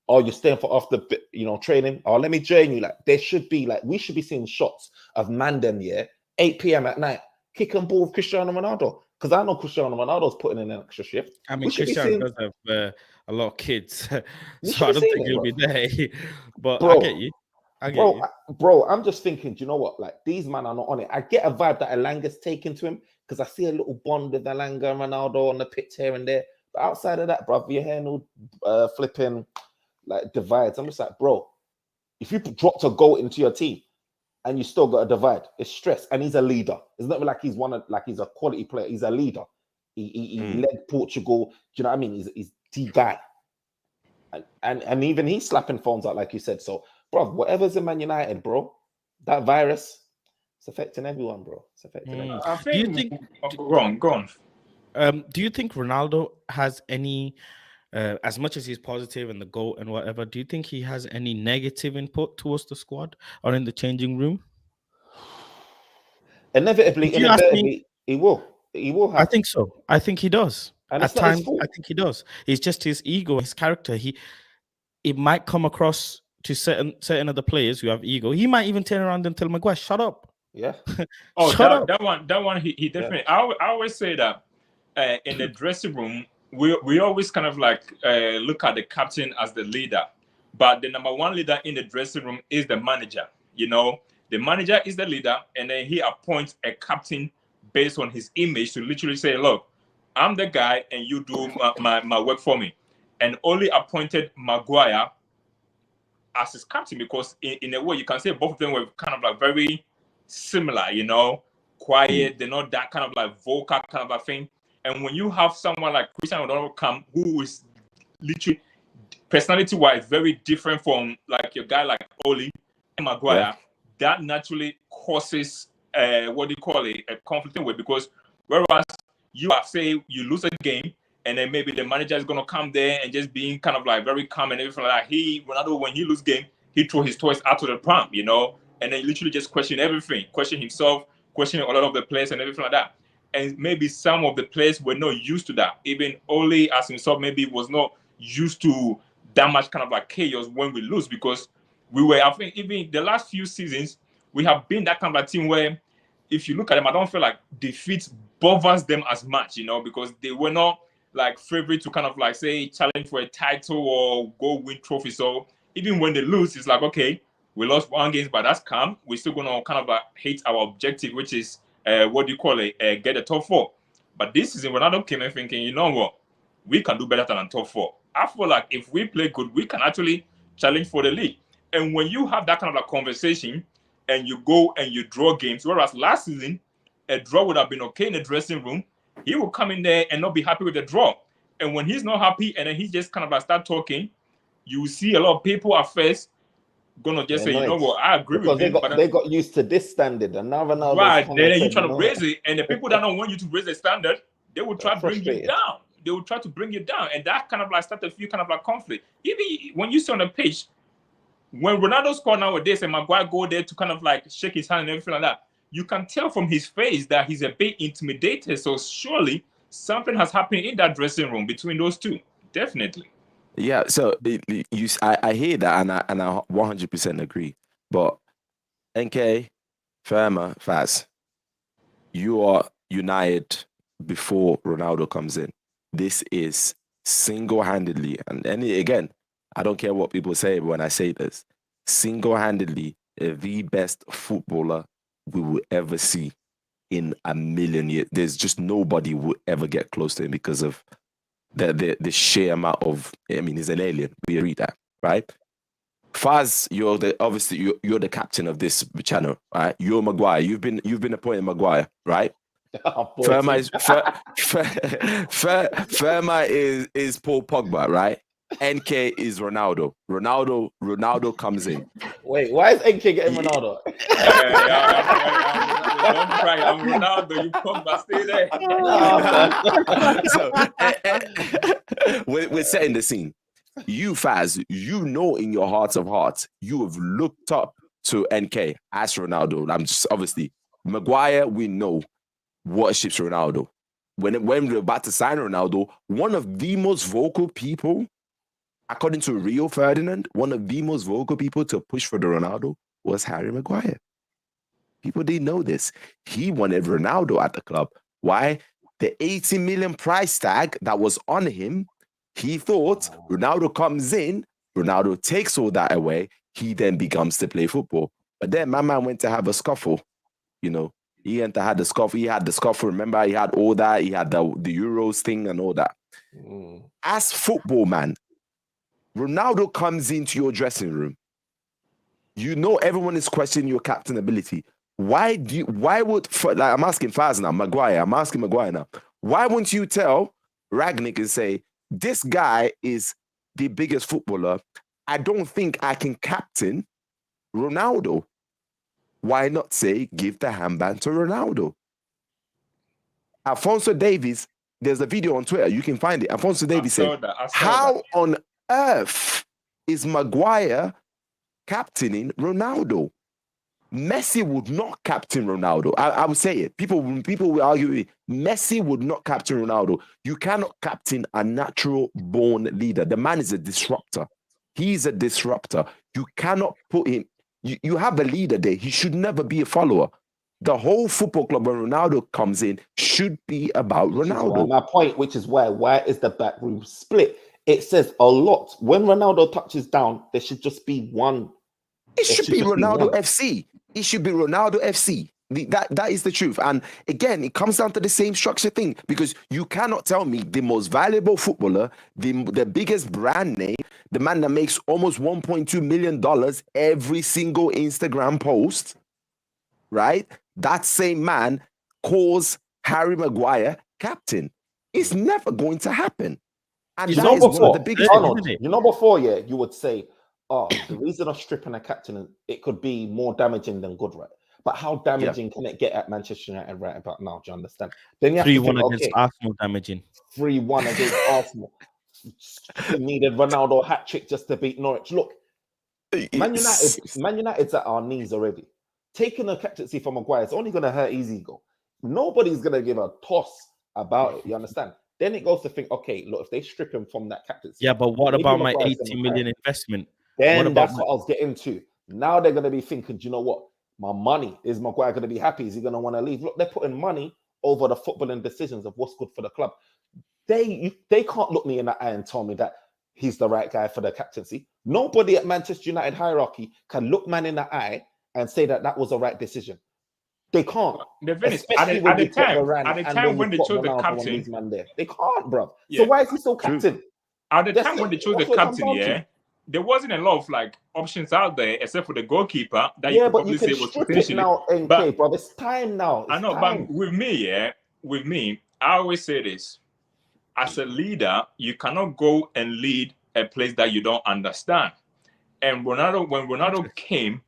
oh, you're staying for after, you know, training? Oh, let me join you. Like, there should be, like, we should be seeing shots of Mandem, 8 p.m. at night, kick and ball with Cristiano Ronaldo. Because I know Cristiano Ronaldo's putting in an extra shift. I mean, Cristiano does have a lot of kids, so I don't think he'll be there. But bro, I get you. Bro, I'm just thinking, do you know what? Like, these men are not on it. I get a vibe that Elanga's taken to him because I see a little bond with Elanga and Ronaldo on the pitch here and there. But outside of that, bro, you're hearing all flipping like divides. I'm just like, bro, if you dropped a goal into your team and you still got a divide, it's stress. And he's a leader. It's not like he's he's a quality player. He's a leader. He led Portugal. Do you know what I mean? He's the guy. And even he's slapping phones out, like you said. So, bro, whatever's in Man United, bro, that virus, it's affecting everyone, bro. It's affecting everyone. I think, do you think go on. Do you think Ronaldo has any, as much as he's positive and the goal and whatever, do you think he has any negative input towards the squad or in the changing room? Inevitably, he will. He will have. I think so. I think he does. And at times, I think he does. It's just his ego, his character. It might come across to certain other players who have ego. He might even turn around and tell Maguire, "Shut up." Yeah. That one. He definitely. Yeah. I always say that in the dressing room, we always kind of like look at the captain as the leader, but the number one leader in the dressing room is the manager. You know, the manager is the leader, and then he appoints a captain based on his image to literally say, "Look, I'm the guy, and you do my work for me." And only appointed Maguire as his captain because in a way you can say both of them were kind of like very similar, you know, quiet. They're not that kind of like vocal kind of a thing. And when you have someone like Cristiano Ronaldo come, who is literally personality-wise very different from like your guy like Oli and Maguire, that naturally causes a conflict way, because whereas you are say you lose a game and then maybe the manager is gonna come there and just being kind of like very calm and everything like that. Ronaldo, when he lose game, he throw his toys out to the pram, you know, and then literally just question everything, question himself, questioning a lot of the players and everything like that. And maybe some of the players were not used to that. Even Ole as himself maybe was not used to that much kind of like chaos when we lose, because we were, I think, even the last few seasons, we have been that kind of a team where if you look at them, I don't feel like defeat bothers them as much, you know, because they were not like favorite to kind of like say challenge for a title or go win trophy. So even when they lose, it's like, okay, we lost 1 game, but that's calm. We're still gonna kind of hit our objective, which is what do you call it? Get a top 4. But this season, Ronaldo came in thinking, you know what, we can do better than top 4. I feel like if we play good, we can actually challenge for the league. And when you have that kind of a conversation and you go and you draw games, whereas last season, a draw would have been okay in the dressing room, he will come in there and not be happy with the draw. And when he's not happy and then he just kind of start talking, you see a lot of people at first gonna just say, you know what, I agree with him. They got used to this standard, and now Ronaldo. Right, then you trying to raise it, and the people that don't want you to raise the standard, they will try to bring you down. They will try to bring you down, and that kind of like started a few kind of like conflict. Even when you see on the pitch, when Ronaldo scored nowadays and Maguire go there to kind of like shake his hand and everything like that, you can tell from his face that he's a bit intimidated. So surely something has happened in that dressing room between those two. Definitely. Yeah. So I hear that, and I 100% agree. But NK, Firma, Faz, you are united before Ronaldo comes in. This is single-handedly, and again, I don't care what people say when I say this, single-handedly the best footballer we will ever see in a million years. There's just nobody will ever get close to him because of the sheer amount of, I mean, he's an alien. We read that, right? Faz, you're the captain of this channel, right? You're Maguire. You've been appointed Maguire, right? Firma is Paul Pogba, right? NK is Ronaldo. Ronaldo comes in. Wait, why is NK getting Ronaldo? Don't cry. I'm Ronaldo. You Pogba, stay there. So we're setting the scene. You, Faz, you know in your heart of hearts, you have looked up to NK as Ronaldo. I'm just obviously Maguire. We know worships Ronaldo. When we're about to sign Ronaldo, one of the most vocal people, according to Rio Ferdinand, one of the most vocal people to push for the Ronaldo was Harry Maguire. People didn't know this. He wanted Ronaldo at the club. Why? The 80 million price tag that was on him, he thought Ronaldo comes in, Ronaldo takes all that away, he then becomes to play football. But then my man went to have a scuffle, you know. He went to have the scuffle. He had the scuffle. Remember, he had all that. He had the Euros thing and all that. As football man, Ronaldo comes into your dressing room. You know everyone is questioning your captain ability. Why would, like I'm asking Faz now, Maguire, I'm asking Maguire now. Why wouldn't you tell Ragnick and say, this guy is the biggest footballer. I don't think I can captain Ronaldo. Why not say, give the handband to Ronaldo? Alphonso Davies, there's a video on Twitter, you can find it. Alphonso Davies said, how on earth is Maguire captaining Ronaldo? Messi would not captain Ronaldo. I would say it. People will argue with me. Messi would not captain Ronaldo. You cannot captain a natural born leader. The man is a disruptor. He's a disruptor. You cannot put him. You have a leader there. He should never be a follower. The whole football club, when Ronaldo comes in, should be about Ronaldo. My point, which is why is the back room split? It says a lot. When Ronaldo touches down, there should just be one. It should be Ronaldo FC. It should be Ronaldo FC. That is the truth. And again, it comes down to the same structure thing, because you cannot tell me the most valuable footballer, the biggest brand name, the man that makes almost $1.2 million every single Instagram post, right? That same man calls Harry Maguire captain. It's never going to happen. And you know, before, you would say, oh, the reason of stripping a captain, it could be more damaging than good, right? But how damaging can it get at Manchester United right about now? Do you understand? Then you have 3-1 against Arsenal damaging. 3-1 against Arsenal. Needed Ronaldo hat trick just to beat Norwich. Look, Man United's at our knees already. Taking a captaincy from Maguire is only going to hurt his ego. Nobody's going to give a toss about it. You understand? Then it goes to think, okay, look, if they strip him from that captaincy. Yeah, but what about my 80 million investment? Then that's what I was getting to. Now they're going to be thinking, do you know what? My money, is Maguire going to be happy? Is he going to want to leave? Look, they're putting money over the footballing decisions of what's good for the club. they can't look me in the eye and tell me that he's the right guy for the captaincy. Nobody at Manchester United hierarchy can look man in the eye and say that that was the right decision. They can't. The thing is, Especially when you put Varane at the and time when you they put chose the Ronaldo on captain, these man there. They can't, bro. Yeah. So why is he still captain? At the time when they chose the that's what it captain, comes down to. yeah, there wasn't a lot of like options out there except for the goalkeeper that Yeah, you could but probably you say can was strip it potentially. now, NK, But bro. It's time now. I It's know, time. but with me, I always say this: as a leader, you cannot go and lead a place that you don't understand. And when Ronaldo came,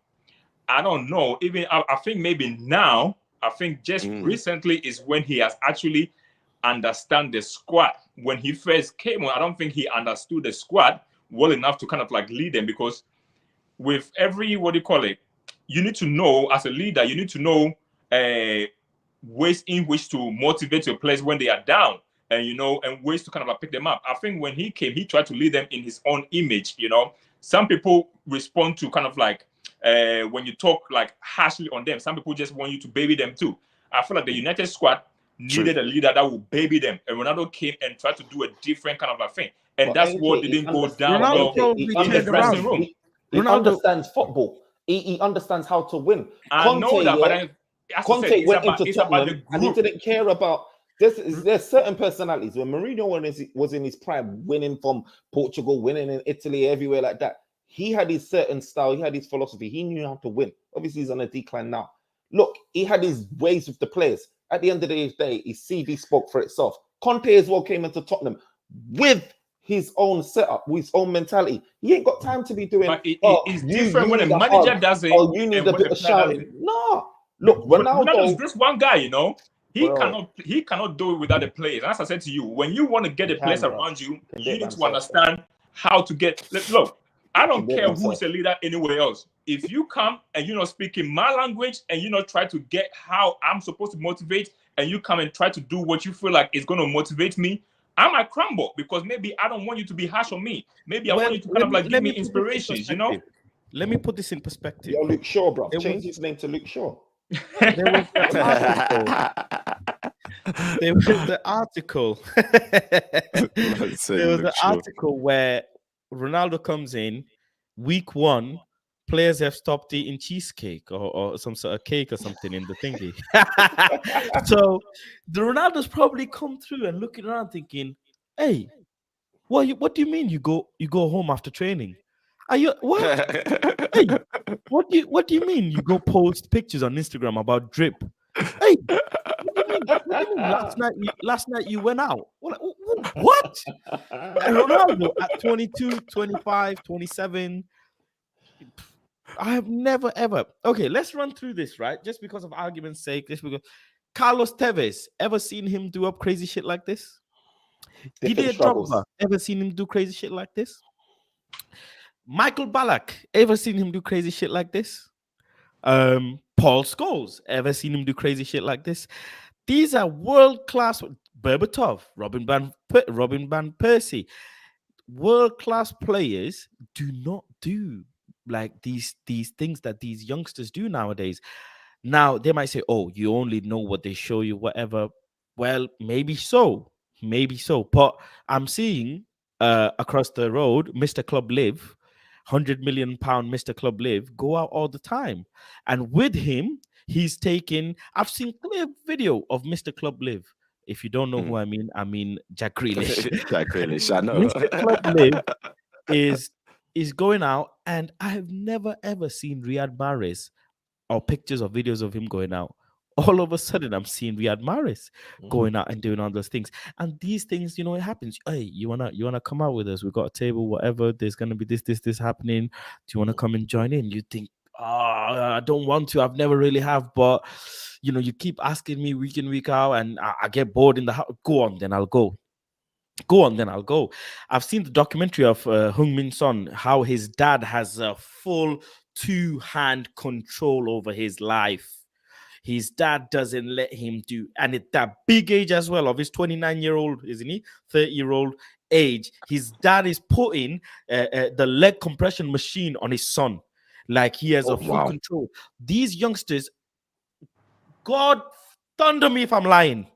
I don't know. Even I think maybe now, I think just recently is when he has actually understand the squad. When he first came on, I don't think he understood the squad well enough to kind of like lead them, because with every, what do you call it, you need to know as a leader, you need to know ways in which to motivate your players when they are down, and and ways to kind of like pick them up. I think when he came, he tried to lead them in his own image. Some people respond to kind of like when you talk like harshly on them. Some people just want you to baby them too. I feel like the United squad needed a leader that would baby them, and Ronaldo came and tried to do a different kind of a thing, and that's what didn't go down well in the dressing room. He understands football. He understands how to win. I know that, but Conte went into Tottenham and he didn't care about. There's certain personalities. When Mourinho was in his prime, winning from Portugal, winning in Italy, everywhere like that, he had his certain style. He had his philosophy. He knew how to win. Obviously, he's on a decline now. Look, he had his ways with the players. At the end of the day, his CV spoke for itself. Conte as well came into Tottenham with his own setup, with his own mentality. He ain't got time to be doing. But it's different when a manager does it. Oh, you need a bit of shouting. No, look, Ronaldo's just one guy. He cannot do it without the players. And as I said to you, when you want to get the players around you, you need to understand how to get. Look, I don't care who is a leader anywhere else. If you come and you're not speaking my language and you not try to get how I'm supposed to motivate, and you come and try to do what you feel like is going to motivate me, I might crumble, because maybe I don't want you to be harsh on me. Maybe I want you to kind of like give me inspirations, Let me put this in perspective. Yo, Luke Shaw, bro. Change his name to Luke Shaw. There was the article. There was an article where Ronaldo comes in week 1. Players have stopped eating cheesecake or some sort of cake or something in the thingy. So the Ronaldo's probably come through and looking around thinking, "Hey, what do you mean you go home after training? Are you what? Hey, what do you mean you go post pictures on Instagram about drip? Hey, what do you mean? Last night you went out? What? And Ronaldo at 22, 25, 27. I have never ever. Okay, let's run through this, right? Just because of argument's sake. Just because Carlos Tevez, ever seen him do up crazy shit like this? Didier Drogba, ever seen him do crazy shit like this? Michael Ballack, ever seen him do crazy shit like this? Paul Scholes, ever seen him do crazy shit like this? These are world-class. Berbatov, Robin van Persie, world-class players do not do like these things that these youngsters do nowadays. Now they might say, "Oh, you only know what they show you, whatever." Well, maybe so, but I'm seeing across the road, Mr. Club Live, £100 million Mr. Club Live, go out all the time, and with him, he's taking. I've seen clear video of Mr. Club Live. If you don't know who I mean Jack Grealish. Jack Grealish, I know. Mr. Club Live is going out, and I have never ever seen Riyad Mahrez or pictures or videos of him going out. All of a sudden, I'm seeing Riyad Mahrez going out and doing all those things. And these things, it happens. Hey, you wanna come out with us? We got a table, whatever. There's gonna be this happening. Do you wanna come and join in? You think, I don't want to. I've never really have, but you keep asking me week in, week out, and I get bored in the house. Go on, then I'll go. I've seen the documentary of Heung-min Son, how his dad has a full 2-hand control over his life. His dad doesn't let him do, and at that big age as well, of his 29-year-old, isn't he? 30-year-old age, his dad is putting the leg compression machine on his son, like he has a full control. These youngsters, God thunder me if I'm lying,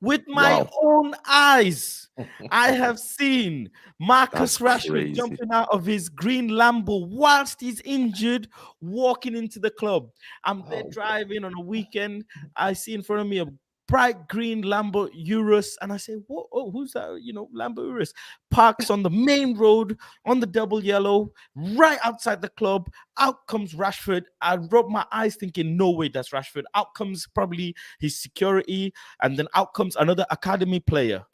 With my own eyes, I have seen Marcus That's Rashford crazy. jumping out of his green Lambo whilst he's injured, walking into the club. I'm there driving on a weekend. I see in front of me a bright green Lambo Urus, and I say, "What? Oh, who's that? You know, Lambo Urus." Parks on the main road on the double yellow, right outside the club. Out comes Rashford. I rubbed my eyes, thinking, "No way, that's Rashford." Out comes probably his security, and then out comes another academy player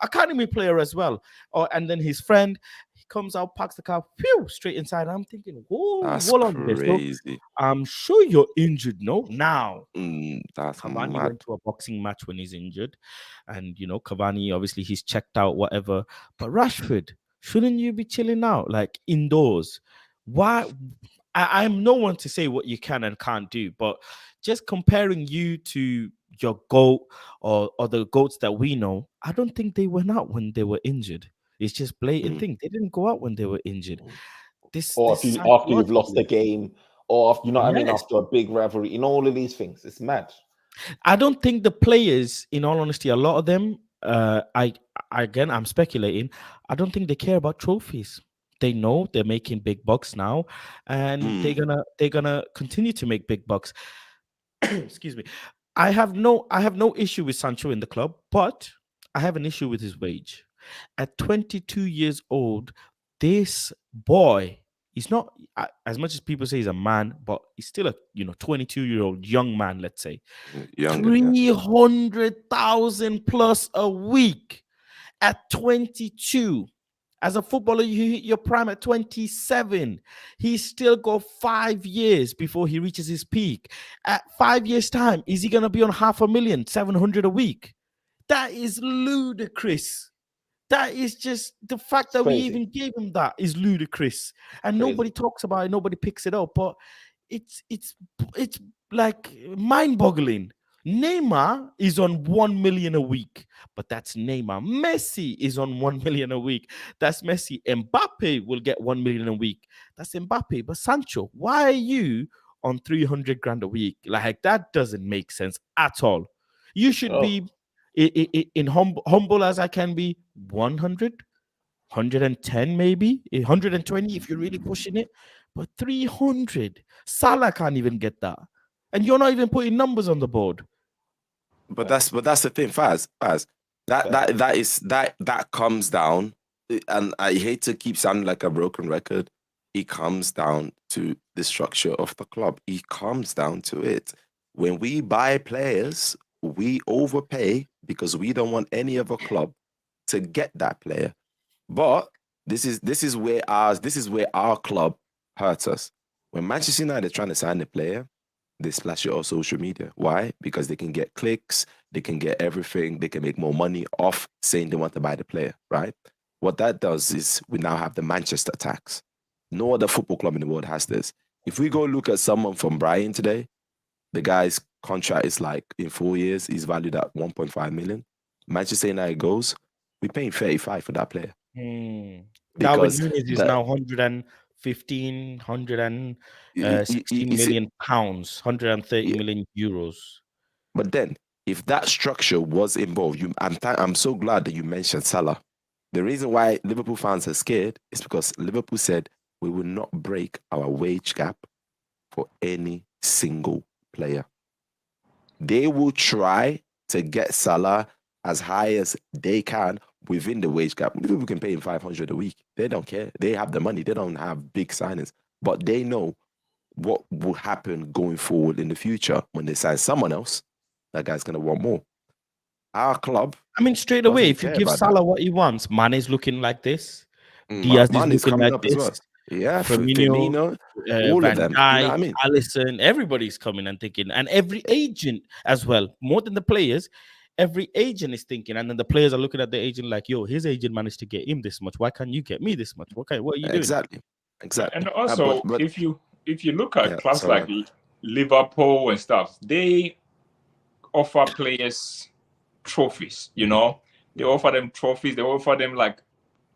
as well. Oh, and then his friend. He comes out, parks the car, phew, straight inside. I'm thinking, "Whoa, That's hold on there." So crazy. I'm sure you're injured, no? Now, That's Cavani mad. went to a boxing match when he's injured, and you know, Cavani obviously he's checked out, whatever. But Rashford, shouldn't you be chilling out like indoors? Why? I'm no one to say what you can and can't do, but just comparing you to your goat or the goats that we know, I don't think they went out when they were injured. It's just blatant thing. They didn't go out when they were injured. Or This after you've lost the psychologically, game, or after, you know what I mean, yes. after a big rivalry, you know, all of these things. It's mad. I don't think the players, in all honesty, a lot of them, again, I'm speculating. I don't think they care about trophies. They know they're making big bucks now, and they're gonna continue to make big bucks. Excuse me. I have no issue with Sancho in the club, but I have an issue with his wage. At 22 years old, this boy, he's not as much as people say he's a man, but he's still a 22-year-old young man, let's say. Younger, yeah. 300,000 plus a week at 22. As a footballer, you hit your prime at 27. He's still got 5 years before he reaches his peak. At 5 years' time, is he going to be on 500,000, 700 a week? That is ludicrous. That is just the fact that we crazy. even gave him that is ludicrous, and nobody talks about it. Nobody picks it up, but it's like mind-boggling. Neymar is on 1 million a week, but that's Neymar. Messi is on 1 million a week. That's Messi. Mbappe will get 1 million a week. That's Mbappe. But Sancho, why are you on 300 grand a week? Like, that doesn't make sense at all. You should be in humble as I can be, 100, 110 maybe, 120 if you're really pushing it. But 300, Salah can't even get that. And you're not even putting numbers on the board. But that's the thing, Faz. That comes down, and I hate to keep sounding like a broken record. It comes down to the structure of the club. It comes down to it. When we buy players, we overpay because we don't want any other club to get that player. But this is where our club hurts us. When Manchester United are trying to sign a player, they splash it on social media. Why? Because they can get clicks, they can get everything, they can make more money off saying they want to buy the player, right? What that does is we now have the Manchester tax. No other football club in the world has this. If we go look at someone from Brighton today, the guy's contract is like, in 4 years, he's valued at 1.5 million. Manchester United goes, we're paying 35 for that player. Darwin Núñez is now 115, 116 million pounds, 130 million euros. But then, if that structure was involved, I'm so glad that you mentioned Salah. The reason why Liverpool fans are scared is because Liverpool said we will not break our wage gap for any single player. They will try to get Salah as high as they can within the wage gap. Liverpool can pay him 500 a week. They don't care. They have the money. They don't have big signings. But they know what will happen going forward in the future when they sign someone else. That guy's going to want more. Our club... I mean, straight away, if you give Salah what he wants, Mane's looking like this. Diaz is looking like this. Well. Yeah, Firmino, all Van of them. Dijk, You know what I mean? Alisson, everybody's coming and thinking. And every agent as well, more than the players, every agent is thinking. And then the players are looking at the agent like, yo, his agent managed to get him this much. Why can't you get me this much? What are you doing? Exactly. And also, but if you look at clubs like Liverpool and stuff, they offer players trophies, you know. They offer them trophies. They offer them like,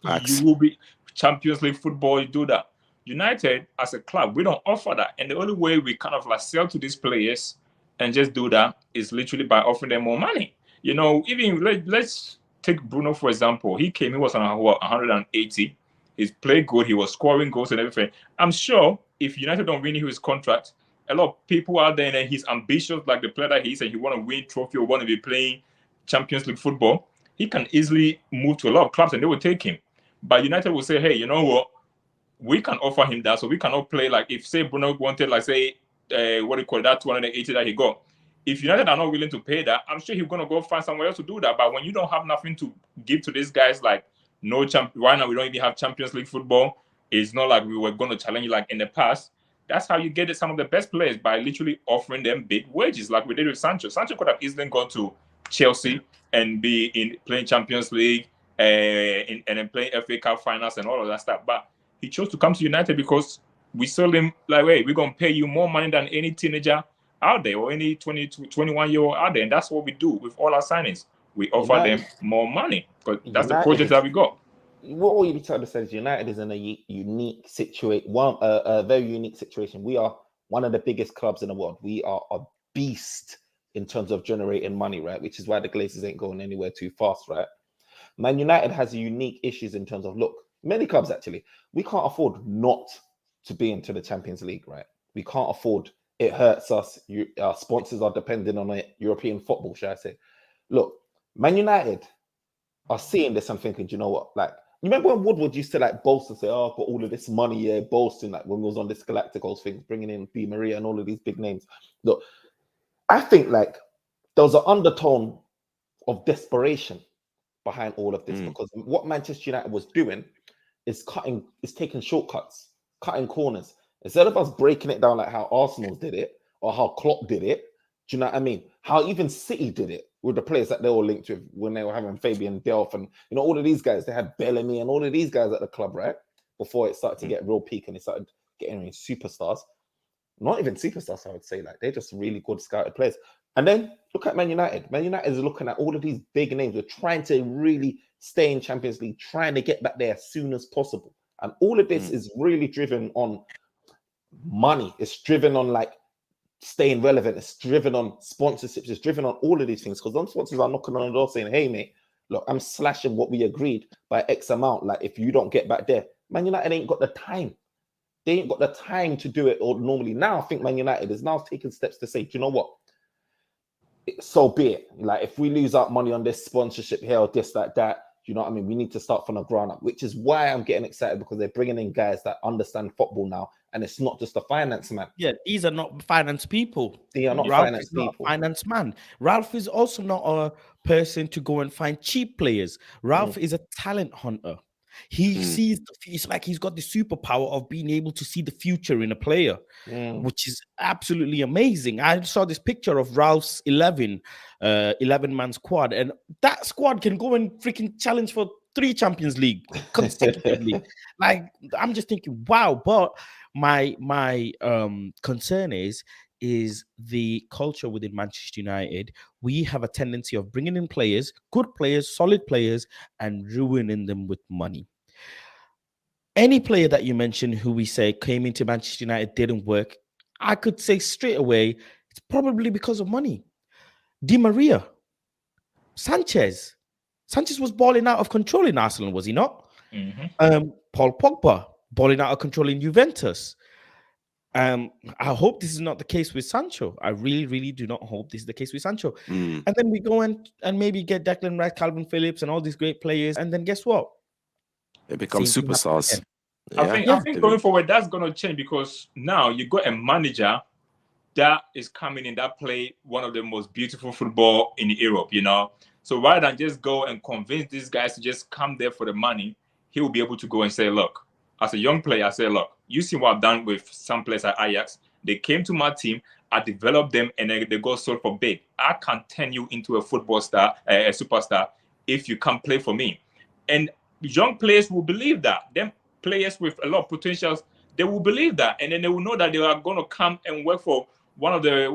you will be Champions League football, you do that. United, as a club, we don't offer that. And the only way we kind of like sell to these players and just do that is literally by offering them more money. You know, even let's take Bruno for example. He came, he was on 180. He's played good. He was scoring goals and everything. I'm sure if United don't renew his contract, a lot of people out there and he's ambitious like the player that he is, and he want to win trophy or want to be playing Champions League football, he can easily move to a lot of clubs and they will take him. But United will say, hey, you know what? We can offer him that, so we cannot play like if say Bruno wanted like say what do you call it, that 280 that he got. If United are not willing to pay that, I'm sure he's gonna go find somewhere else to do that. But when you don't have nothing to give to these guys, like no champ, right now we don't even have Champions League football. It's not like we were gonna challenge you like in the past. That's how you get some of the best players, by literally offering them big wages, like we did with Sancho. Sancho could have easily gone to Chelsea and be in playing Champions League and then playing FA Cup finals and all of that stuff. But he chose to come to United because we sold him like, hey, we're going to pay you more money than any teenager out there or any 20 to 21-year-old out there. And that's what we do with all our signings. We offer them more money because that's the project that we got. What you need to understand is United is in a unique situation, a very unique situation. We are one of the biggest clubs in the world. We are a beast in terms of generating money, right? Which is why the Glazers ain't going anywhere too fast, right? Man United has unique issues in terms of, look, many clubs actually, we can't afford not to be into the Champions League, right? We can't afford, it hurts us. Our sponsors are dependent on it. European football, should I say. Look, Man United are seeing this and thinking, do you know what? Like, you remember when Woodward used to like boast and say, oh, I've got all of this money, yeah, boasting, like when we was on this Galacticos thing, bringing in Di Maria and all of these big names. Look, I think like there was an undertone of desperation behind all of this because what Manchester United was doing is taking shortcuts, cutting corners. Instead of us breaking it down like how Arsenal did it or how Klopp did it, do you know what I mean? How even City did it with the players that they were linked with when they were having Fabian Delph and, you know, all of these guys. They had Bellamy and all of these guys at the club, right? Before it started to get real peak and it started getting in superstars. Not even superstars, I would say. Like, they're just really good scouted players. And then look at Man United. Man United is looking at all of these big names. We're trying to really stay in Champions League, trying to get back there as soon as possible. And all of this is really driven on money. It's driven on like staying relevant. It's driven on sponsorships. It's driven on all of these things because those sponsors are knocking on the door saying, hey, mate, look, I'm slashing what we agreed by X amount. Like, if you don't get back there, Man United ain't got the time. They ain't got the time to do it or normally. Now, I think Man United is now taking steps to say, do you know what? So be it. Like, if we lose out money on this sponsorship here or this, like that, you know what I mean? We need to start from the ground up, which is why I'm getting excited because they're bringing in guys that understand football now. And it's not just a finance man. Yeah, these are not finance people. They are not Ralph finance is not people. a finance man. Ralph is also not a person to go and find cheap players. Ralph is a talent hunter. He sees it's like he's got the superpower of being able to see the future in a player, which is absolutely amazing. I saw this picture of Ralph's 11-man squad, and that squad can go and freaking challenge for 3 Champions League consecutively. Like, I'm just thinking, wow. But my concern is the culture within Manchester United. We have a tendency of bringing in players, good players, solid players, and ruining them with money. Any player that you mentioned who we say came into Manchester United didn't work, I could say straight away, it's probably because of money. Di Maria, Sanchez was balling out of control in Arsenal, was he not? Paul Pogba, balling out of control in Juventus. I hope this is not the case with Sancho. I really, really do not hope this is the case with Sancho. And then we go and maybe get Declan Rice, Calvin Phillips, and all these great players. And then guess what? They become superstars. I think going forward, that's going to change because now you got a manager that is coming in that play one of the most beautiful football in Europe, you know. So rather than just go and convince these guys to just come there for the money, he will be able to go and say, look, as a young player, I say, look, you see what I've done with some players at Ajax. They came to my team, I developed them, and then they got sold for big. I can turn you into a football star, a superstar, if you come play for me. And young players will believe that. Them players with a lot of potentials, they will believe that, and then they will know that they are going to come and work for one of the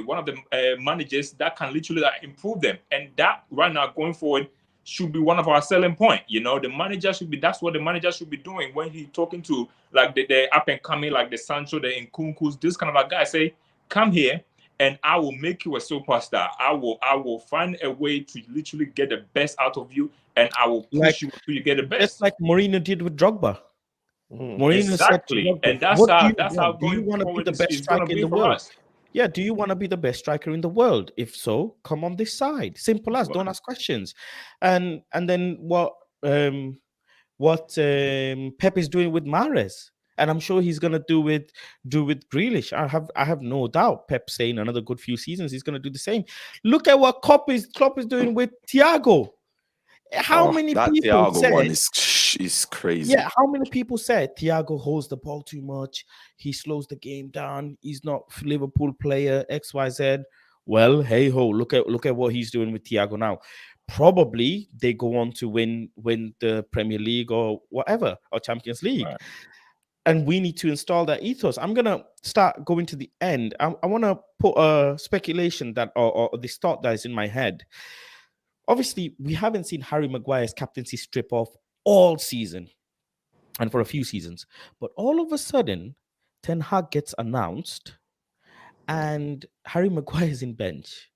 one of the managers that can literally improve them. And that right now going forward should be one of our selling point. You know, the manager should be, that's what the manager should be doing when he's talking to like the up and coming, like the Sancho, the Nkunkus, this kind of a guy. Say, come here and I will make you a superstar. I will find a way to literally get the best out of you, and I will push you until you get the Just best. like Mourinho did with Drogba. Mourinho said to Exactly, Drogba, and that's "What do how you want? Do you going want to be forward the best is going to striker in be the for world? us. Yeah, do you want to be the best striker in the world? If so, come on this side. Simple as. Don't ask questions." And then what Pep is doing with Mahrez, and I'm sure he's gonna do with Grealish. I have no doubt. Pep saying another good few seasons he's gonna do the same. Look at what Klopp is doing with Thiago. How many that people Thiago said? one is crazy. Yeah, how many people said Thiago holds the ball too much? He slows the game down. He's not Liverpool player XYZ. Well, hey ho, look at what he's doing with Thiago now. Probably they go on to win the Premier League or whatever, or Champions League. Right. And we need to install that ethos. I'm gonna start going to the end. I want to put a speculation that or this thought that is in my head. Obviously, we haven't seen Harry Maguire's captaincy strip off all season and for a few seasons. But all of a sudden, Ten Hag gets announced and Harry Maguire is in bench.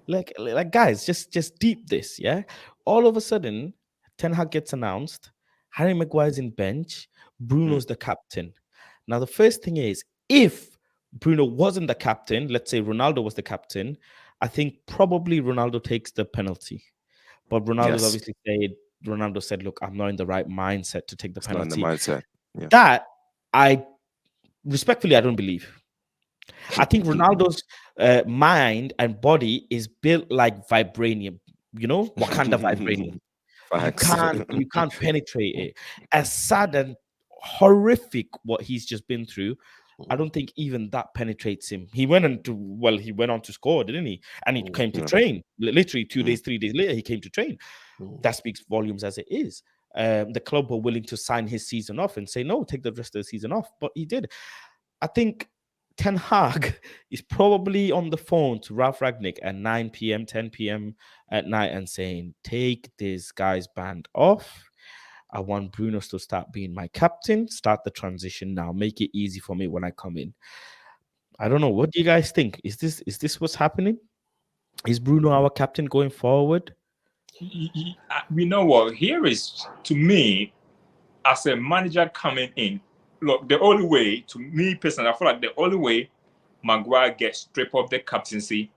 Like guys, just deep this, yeah? All of a sudden, Ten Hag gets announced, Harry Maguire's in bench, Bruno's the captain. Now, the first thing is, if Bruno wasn't the captain, let's say Ronaldo was the captain, I think probably Ronaldo takes the penalty. But Ronaldo said, look, I'm not in the right mindset to take the penalty. Not in the mindset. Yeah. That I respectfully, I don't believe. I think Ronaldo's mind and body is built like vibranium, Wakanda vibranium. You can't penetrate it. As sad and horrific what he's just been through, I don't think even that penetrates him. He went on to score, didn't he? And he came to train. Literally 2 days, 3 days later, he came to train. That speaks volumes as it is. The club were willing to sign his season off and say, no, take the rest of the season off. But he did. I think Ten Hag is probably on the phone to Ralph Ragnick at 9 p.m., 10 p.m. at night and saying, take this guy's band off. I want Bruno to start being my captain. Start the transition now. Make it easy for me when I come in. I don't know. What do you guys think? Is this what's happening? Is Bruno our captain going forward? You know what? Here is, to me, as a manager coming in, look, the only way, to me personally, I feel like the only way Maguire gets stripped of the captaincy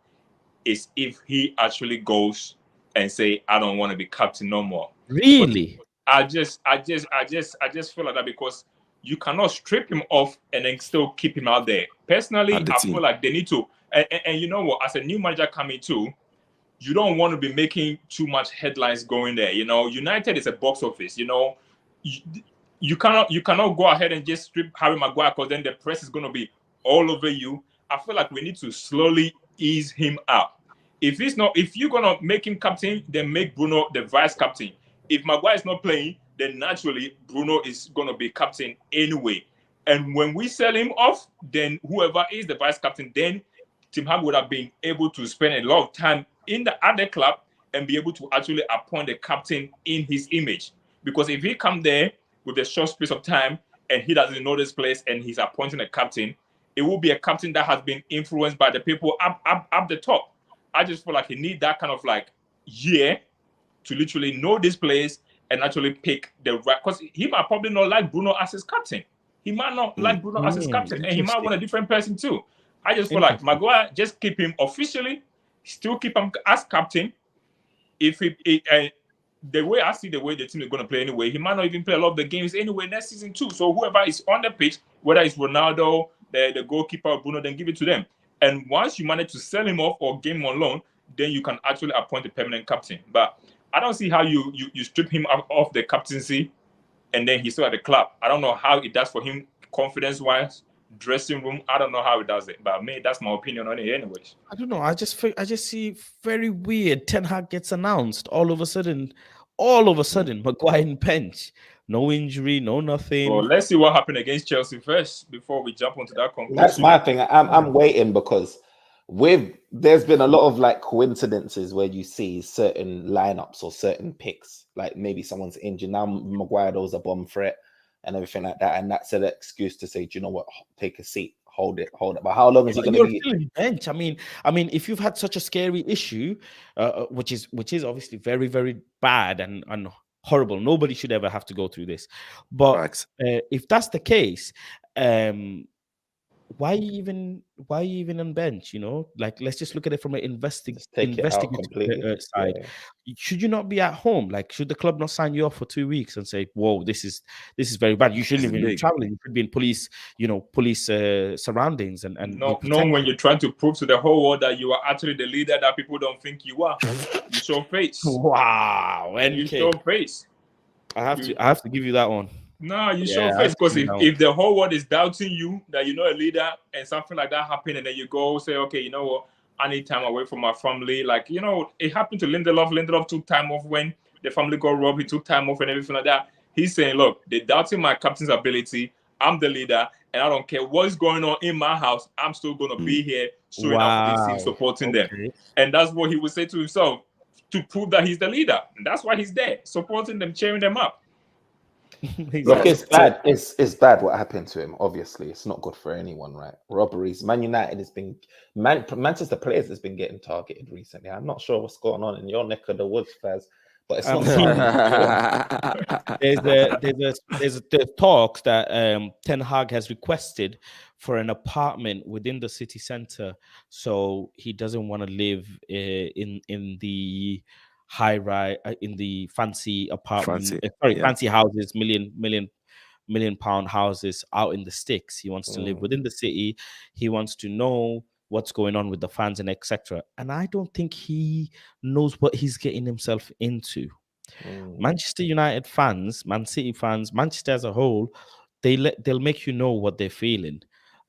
is if he actually goes and say, I don't want to be captain no more. Really? But I just feel like that, because you cannot strip him off and then still keep him out there. Personally, I feel like they need to, and you know what, as a new manager coming too, you don't want to be making too much headlines going there. United is a box office. You cannot go ahead and just strip Harry Maguire, because then the press is going to be all over you. I feel like we need to slowly ease him out. If you're going to make him captain, then make Bruno the vice captain. If Maguire is not playing, then naturally Bruno is going to be captain anyway. And when we sell him off, then whoever is the vice captain, then Ten Hag would have been able to spend a lot of time in the other club and be able to actually appoint the captain in his image. Because if he come there with a short space of time and he doesn't know this place and he's appointing a captain, it will be a captain that has been influenced by the people up the top. I just feel like he need that kind of year to literally know this place and actually pick the right. Because he might probably not like Bruno as his captain. He might not like Bruno as his captain, and he might want a different person too. I just feel like Maguire, just keep him officially, still keep him as captain. If the way I see the way the team is going to play anyway, he might not even play a lot of the games anyway next season too. So whoever is on the pitch, whether it's Ronaldo, the goalkeeper, Bruno, then give it to them. And once you manage to sell him off or game on loan, then you can actually appoint a permanent captain. But I don't see how you strip him off the captaincy and then he's still at the club. I don't know how it does for him confidence-wise, dressing room. I don't know how it does it. But me, that's my opinion on it anyways. I don't know. I just see very weird. Ten Hag gets announced all of a sudden, Maguire in bench. No injury, no nothing. Well, let's see what happened against Chelsea first before we jump onto that conclusion. That's my thing. I'm waiting, because there's been a lot of coincidences where you see certain lineups or certain picks, like maybe someone's injured. Now Maguire was a bomb threat and everything like that. And that's an excuse to say, do you know what, take a seat, hold it. But how long is he going to You're be? still in bench. I mean, if you've had such a scary issue, which is obviously very, very bad and horrible. Nobody should ever have to go through this. But if that's the case, why even on bench? Like, let's just look at it from an investigative side. Should you not be at home? Like, should the club not sign you off for 2 weeks and say, "Whoa, this is very bad. You shouldn't even be traveling. You should be in police surroundings and no, when you're trying to prove to the whole world that you are actually the leader that people don't think you are, you show face. Wow, NK. You show face. I have to give you that one. No, you show face, because if the whole world is doubting you that you're not a leader and something like that happened, and then you go say, okay, you know what, I need time away from my family. Like, it happened to Lindelof. Lindelof took time off when the family got robbed. He took time off and everything like that. He's saying, look, they're doubting my captain's ability. I'm the leader, and I don't care what's going on in my house. I'm still going to be here showing up for this team, supporting them. And that's what he would say to himself to prove that he's the leader. And that's why he's there, supporting them, cheering them up. Look, it's bad. It's bad what happened to him. Obviously, it's not good for anyone, right? Robberies. Man United has been Manchester players has been getting targeted recently. I'm not sure what's going on in your neck of the woods, Faz, but it's not. There's talks that Ten Hag has requested for an apartment within the city centre, so he doesn't want to live in the high rise in the fancy apartment, fancy houses, million pound houses out in the sticks. He wants to live within the city. He wants to know what's going on with the fans and etc. And I don't think he knows what he's getting himself into. Manchester United fans, Man City fans, Manchester as a whole, they'll make you know what they're feeling.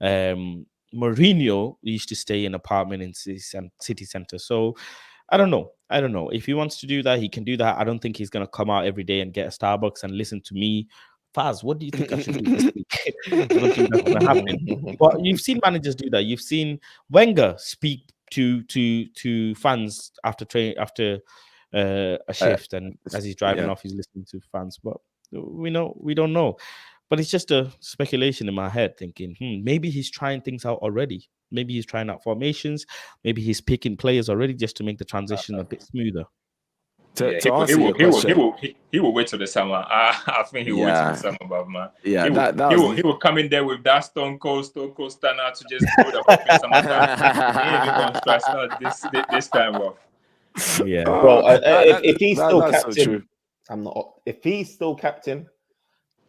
Mourinho used to stay in an apartment in city centre, so I don't know. If he wants to do that, he can do that. I don't think he's going to come out every day and get a Starbucks and listen to me. Faz, what do you think I should do this week? I don't think that's going to happen. But you've seen managers do that. You've seen Wenger speak to fans after a shift, and as he's driving off, he's listening to fans. But we don't know. But it's just a speculation in my head, thinking, maybe he's trying things out already. Maybe he's trying out formations. Maybe he's picking players already just to make the transition a bit smoother. He will wait till the summer. I think he will wait till the summer, but man. Yeah, he will come in there with that Stone Cold standard to just go the whole thing summertime. He ain't even gonna stress out this time, bro. Yeah, bro. If he's still captain, I'm not. If he's still captain,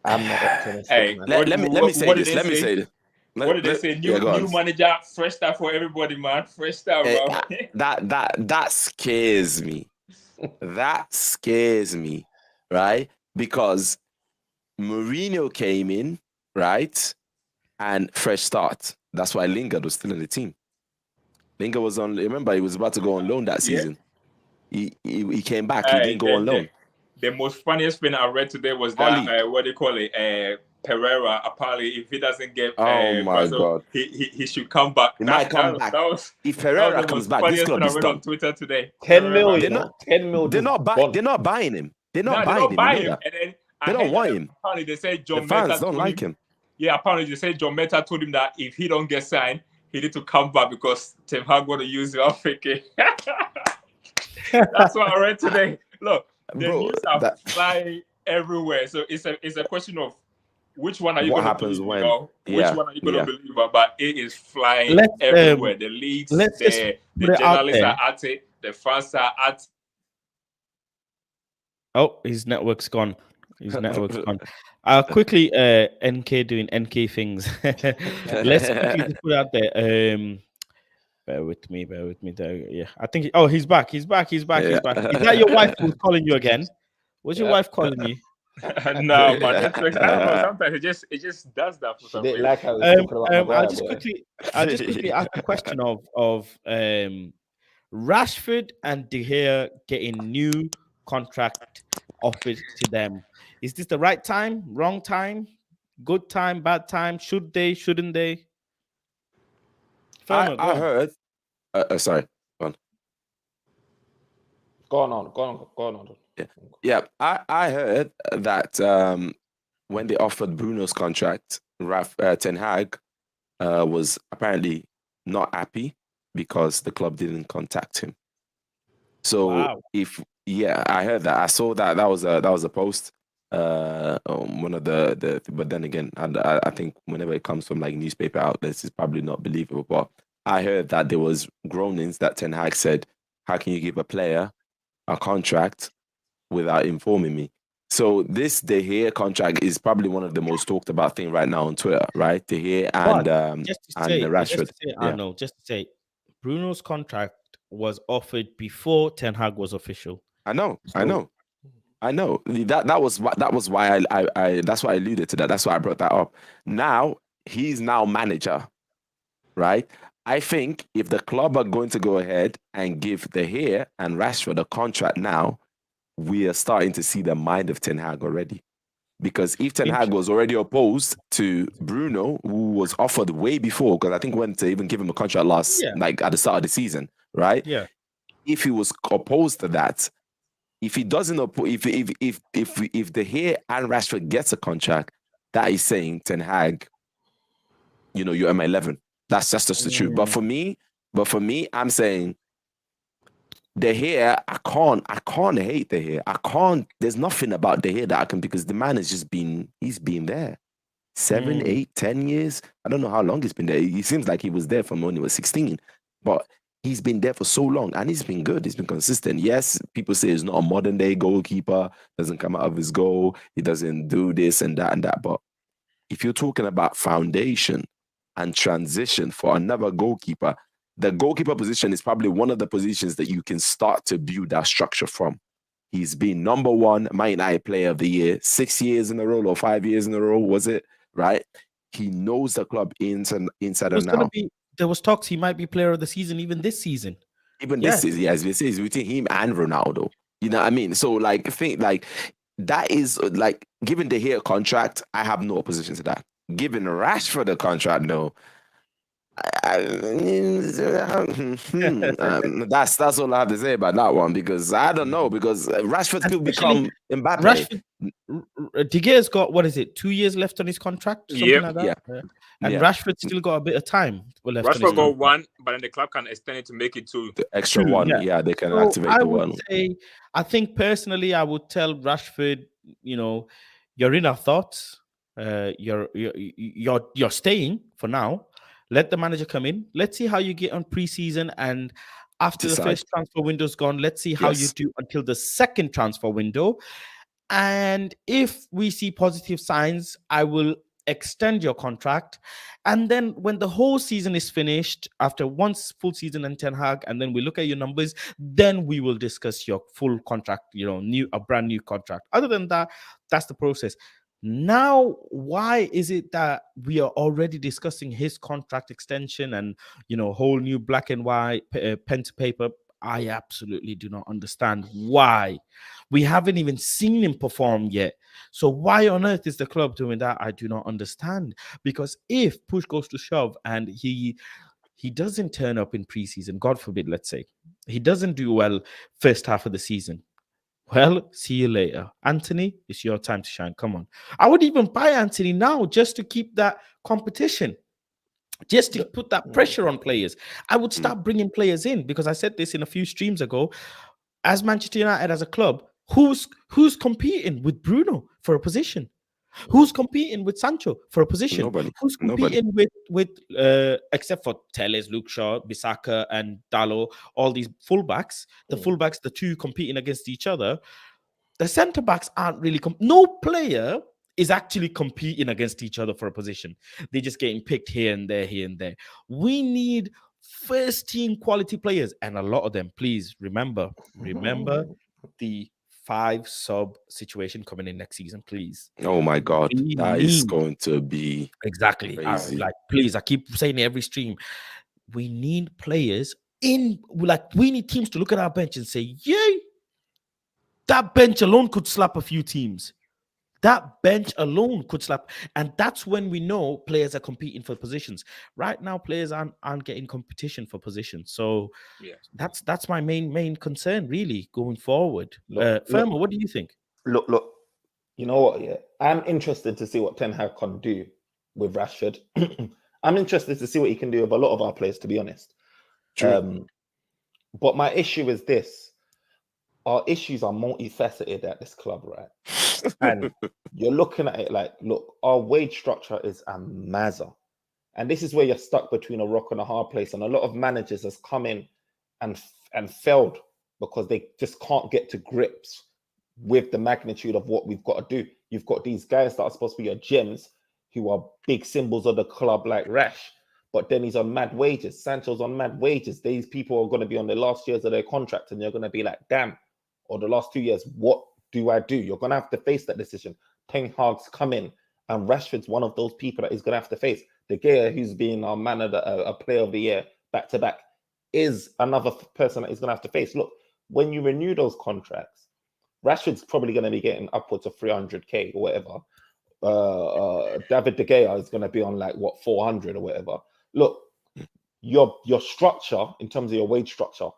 I'm not optimistic. Hey, let me say this. What did they say? New manager, fresh start for everybody, man. Fresh start, bro. That scares me. That scares me, right? Because Mourinho came in, right? And fresh start. That's why Lingard was still in the team. Lingard was on. Remember, he was about to go on loan that season. He came back. He didn't go on loan. The most funniest thing I read today was that what they call it, Pereira. Apparently, if he doesn't get, God, he should come back. He might come back. If Pereira comes back, this club is done. On Twitter today. 10 million. 10 million. They're not buying him. They're not buying him. They don't want him. Apparently, they said John the fans Meta don't like him. Yeah, apparently they said John Meta told him that if he don't get signed, he need to come back because Ten Hag going to use him. I'm thinking. That's what I read today. Look, the news are flying everywhere. So it's a question of which one are you going to believe? Which one are you going to believe? But it is flying everywhere. The leagues, the journalists are at it. The fans are at it. Oh, his network's gone. Quickly, NK doing NK things. Let's quickly just put it out there. Bear with me. Yeah, I think. He's back. He's back. Is that your wife who's calling you again? What's your wife calling you? No, man. I don't know. Sometimes it just does that for some reason. I'll just quickly ask the question of Rashford and De Gea getting new contract offered to them. Is this the right time? Wrong time? Good time? Bad time? Should they? Shouldn't they? I heard. Sorry. Go on. Yeah. I heard that when they offered Bruno's contract, Ten Hag was apparently not happy because the club didn't contact him. So Wow. I heard that. I saw that. That was a post. One of the but then again, I think whenever it comes from like newspaper outlets, it's probably not believable. But I heard that there was groanings that Ten Hag said, "How can you give a player a contract without informing me?" So this De Gea contract is probably one of the most talked about thing right now on Twitter, right? De Gea and Rashford. Arnold, just to say, Bruno's contract was offered before Ten Hag was official. I know. That was why I that's why I alluded to that. That's why I brought that up. Now he's now manager, right? I think if the club are going to go ahead and give De Gea and Rashford a contract now, we are starting to see the mind of Ten Hag already. Because if Ten Hag was already opposed to Bruno, who was offered way before, because I think went to even give him a contract like at the start of the season, right? Yeah. If he was opposed to that, if he doesn't, if De Gea and Rashford gets a contract, that is saying Ten Hag, you're MI11. That's just the truth. But for me, I'm saying De Gea, I can't hate De Gea. I can't. There's nothing about De Gea that I can, because the man has just he's been there 7, 8, 10 years. I don't know how long he's been there. He seems like he was there from when he was 16, but he's been there for so long and he's been good. He's been consistent. Yes, people say he's not a modern day goalkeeper, doesn't come out of his goal, he doesn't do this and that. But if you're talking about foundation and transition for another goalkeeper, the goalkeeper position is probably one of the positions that you can start to build that structure from. He's been number 1 Man United Player of the Year 6 years in a row or 5 years in a row, was it? Right? He knows the club inside and out. There was talks he might be Player of the Season even this season. This season, yes, we say it's between him and Ronaldo. You know what I mean? So like, that is like giving De Gea a contract. I have no opposition to that. Giving Rashford a contract, no. That's all I have to say about that one, because I don't know, because Rashford could become Mbappe. De Gea's got, what is it, 2 years left on his contract, something like that. Yeah. And Rashford's still got a bit of time left. Rashford got 1, but then the club can extend it to make it 2. The extra 1, they can activate the 1. I think personally, I would tell Rashford, you're in our thoughts. You're staying for now. Let the manager come in. Let's see how you get on preseason, and after the first transfer window's gone, let's see how you do until the second transfer window. And if we see positive signs, I will extend your contract. And then when the whole season is finished, after one full season in Ten Hag, and then we look at your numbers, then we will discuss your full contract, a brand new contract. Other than that, that's the process. Now, why is it that we are already discussing his contract extension and, whole new black and white pen to paper? I absolutely do not understand why. We haven't even seen him perform yet. So why on earth is the club doing that? I do not understand. Because if push goes to shove and he doesn't turn up in preseason, God forbid, let's say, he doesn't do well first half of the season, well, see you later. Anthony, it's your time to shine. Come on. I would even buy Anthony now just to keep that competition, just to put that pressure on players. I would start bringing players in, because I said this in a few streams ago. As Manchester United, as a club, who's competing with Bruno for a position? Who's competing with Sancho for a position? Nobody. Who's competing with except for Telles, Luke Shaw, Bissaka, and Dalot, all these fullbacks, the two competing against each other. The centre backs aren't really no player is actually competing against each other for a position. They're just getting picked here and there, here and there. We need first team quality players, and a lot of them. Please remember the 5 sub situation coming in next season, please. Oh my God, that is going to be exactly crazy. Please, I keep saying it every stream. We need players in. We need teams to look at our bench and say, "Yay, that bench alone could slap a few teams." That bench alone could slap, and that's when we know players are competing for positions. Right now, players aren't getting competition for positions. So that's my main concern, really, going forward. Firma, what do you think? Look. You know what? Yeah, I'm interested to see what Ten Hag can do with Rashford. I'm interested to see what he can do with a lot of our players, to be honest. True. But my issue is this: our issues are multifaceted at this club, right? And you're looking at it like, look, our wage structure is a mazza. And this is where you're stuck between a rock and a hard place. And a lot of managers has come in and failed because they just can't get to grips with the magnitude of what we've got to do. You've got these guys that are supposed to be your gems, who are big symbols of the club, like Rash, but then he's on mad wages. Sancho's on mad wages. These people are going to be on the last years of their contract, and you're going to be like, damn, or the last 2 years, what do I do? You're going to have to face that decision. Ten Hag's come in, and Rashford's one of those people that he's going to have to face. De Gea, who's been our man of a player of the year back to back, is another person that he's going to have to face. Look, when you renew those contracts, Rashford's probably going to be getting upwards of 300k or whatever. David De Gea is going to be on like what 400 or whatever. Look, your structure in terms of your wage structure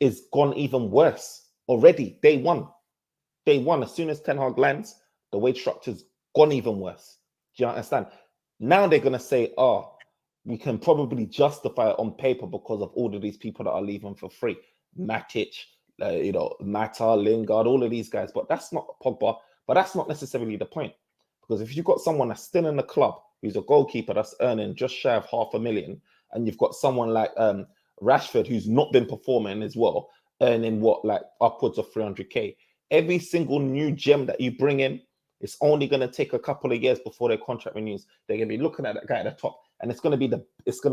is gone even worse already. Day one, as soon as Ten Hag lands, the wage structure's gone even worse. Do you understand? Now they're going to say, oh, we can probably justify it on paper because of all of these people that are leaving for free. Matic, Mata, Lingard, all of these guys. But that's not Pogba. But that's not necessarily the point. Because if you've got someone that's still in the club, who's a goalkeeper that's earning just shy of $500,000, and you've got someone like Rashford, who's not been performing as well, earning like upwards of 300k. Every single new gem that you bring in, it's only going to take a couple of years before their contract renews. They're going to be looking at that guy at the top, and it's going to be it's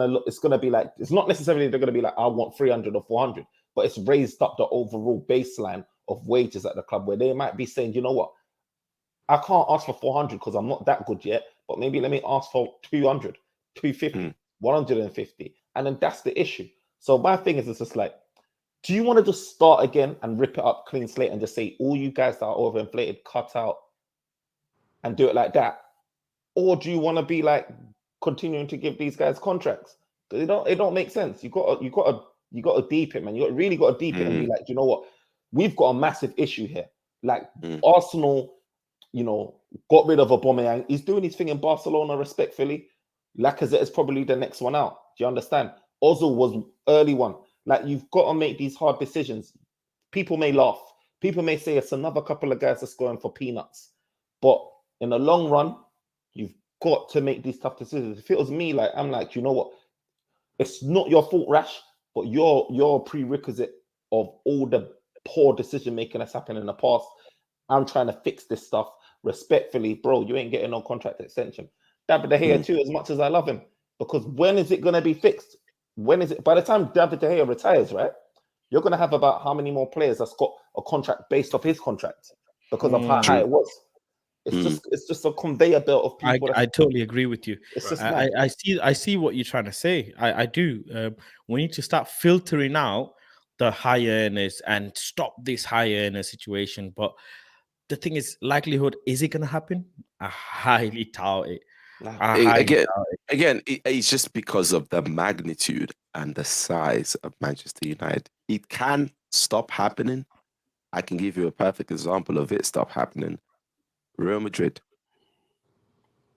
not necessarily they're going to be like, I want 300 or 400, but it's raised up the overall baseline of wages at the club, where they might be saying, you know what, I can't ask for 400 because I'm not that good yet, but maybe let me ask for 200, 250, 150. And then that's the issue. So my thing is, it's just like, do you want to just start again and rip it up clean slate and just say, all you guys that are overinflated, cut out and do it like that? Or do you want to be like continuing to give these guys contracts? It don't make sense. You got to deep it, man. You really got to deep it and be like, you know what? We've got a massive issue here. Like Arsenal, got rid of Aubameyang. He's doing his thing in Barcelona respectfully. Lacazette is probably the next one out. Do you understand? Ozil was early one. Like, you've got to make these hard decisions. People may laugh. People may say it's another couple of guys that's going for peanuts. But in the long run, you've got to make these tough decisions. If it was me, like, I'm like, you know what? It's not your fault, Rash, but you're a prerequisite of all the poor decision making that's happened in the past. I'm trying to fix this stuff respectfully, bro. You ain't getting no contract extension. David De Gea too, as much as I love him, because when is it going to be fixed? When is it? By the time David De Gea retires, right? You're going to have about how many more players that's got a contract based off his contract because of how high it was. It's just a conveyor belt of people. I totally agree with you. It's just I see what you're trying to say. I do. We need to start filtering out the high earners and stop this high earner situation. But the thing is, likelihood, is it going to happen? I highly doubt it. Again, it's just because of the magnitude and the size of Manchester United. It can stop happening. I can give you a perfect example of it stop happening. Real Madrid.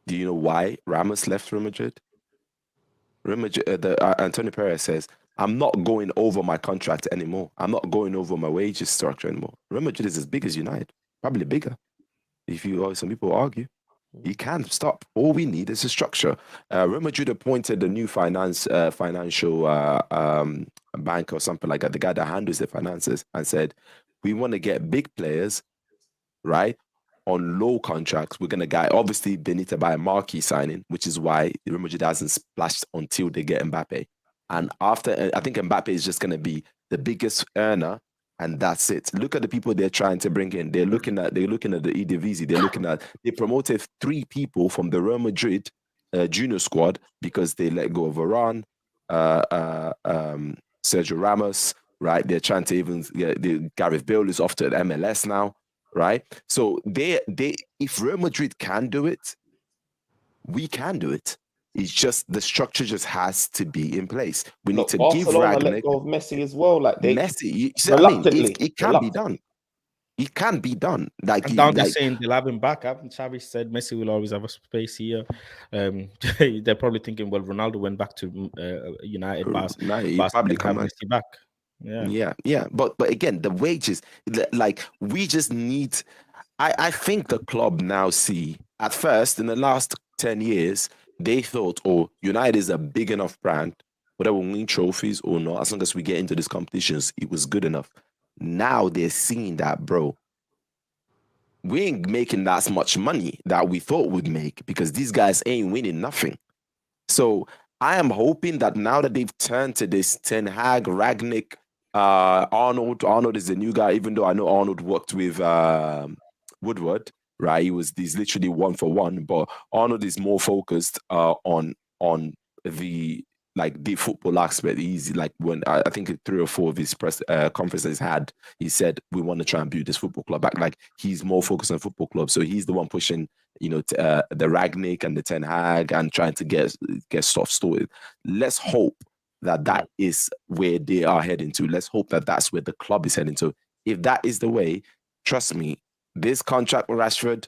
Do you know why Ramos left Real Madrid? Real Madrid, Antonio Perez says, I'm not going over my contract anymore. I'm not going over my wages structure anymore. Real Madrid is as big as United, probably bigger. Some people argue. You can stop. All we need is a structure. Real Madrid appointed a new financial bank or something like that, the guy that handles the finances, and said, we want to get big players, right, on low contracts. We're going to get, obviously, they need to buy a marquee signing, which is why Real Madrid hasn't splashed until they get Mbappe. And after, I think Mbappe is just going to be the biggest earner, and that's it. Look at the people they're trying to bring in. They're looking at the Eredivisie. They promoted 3 people from the Real Madrid junior squad because they let go of Varane, Sergio Ramos, right? They're trying to even Gareth Bale is off to the MLS now, right? So if Real Madrid can do it, we can do it. It's just the structure just has to be in place. We need to give Ragnick let go of Messi as well. Like Messi. Reluctantly. It can be done. It can be done. Like, And now they're saying they'll have him back. Haven't Xavi said Messi will always have a space here? They're probably thinking, well, Ronaldo went back to United, he probably can have come Messi back. Yeah. But again, the wages, like, we just need. I think the club now see, at first in the last 10 years, they thought, oh, United is a big enough brand, whether we win trophies or not, as long as we get into these competitions, it was good enough. Now they're seeing that, bro, we ain't making that much money that we thought we'd make because these guys ain't winning nothing. So I am hoping that now that they've turned to this Ten Hag, Ragnick, Arnold. Arnold is the new guy, even though I know Arnold worked with Woodward, right? He's literally 1 for 1, but Arnold is more focused on the football aspect. He's like, when I think 3 or 4 of his press conferences had, he said we want to try and build this football club back. Like, he's more focused on football club, so he's the one pushing, the Ragnick and the Ten Hag and trying to get stuff sorted. Let's hope that is where they are heading to. Let's hope that that's where the club is heading to. If that is the way, trust me, this contract with Rashford,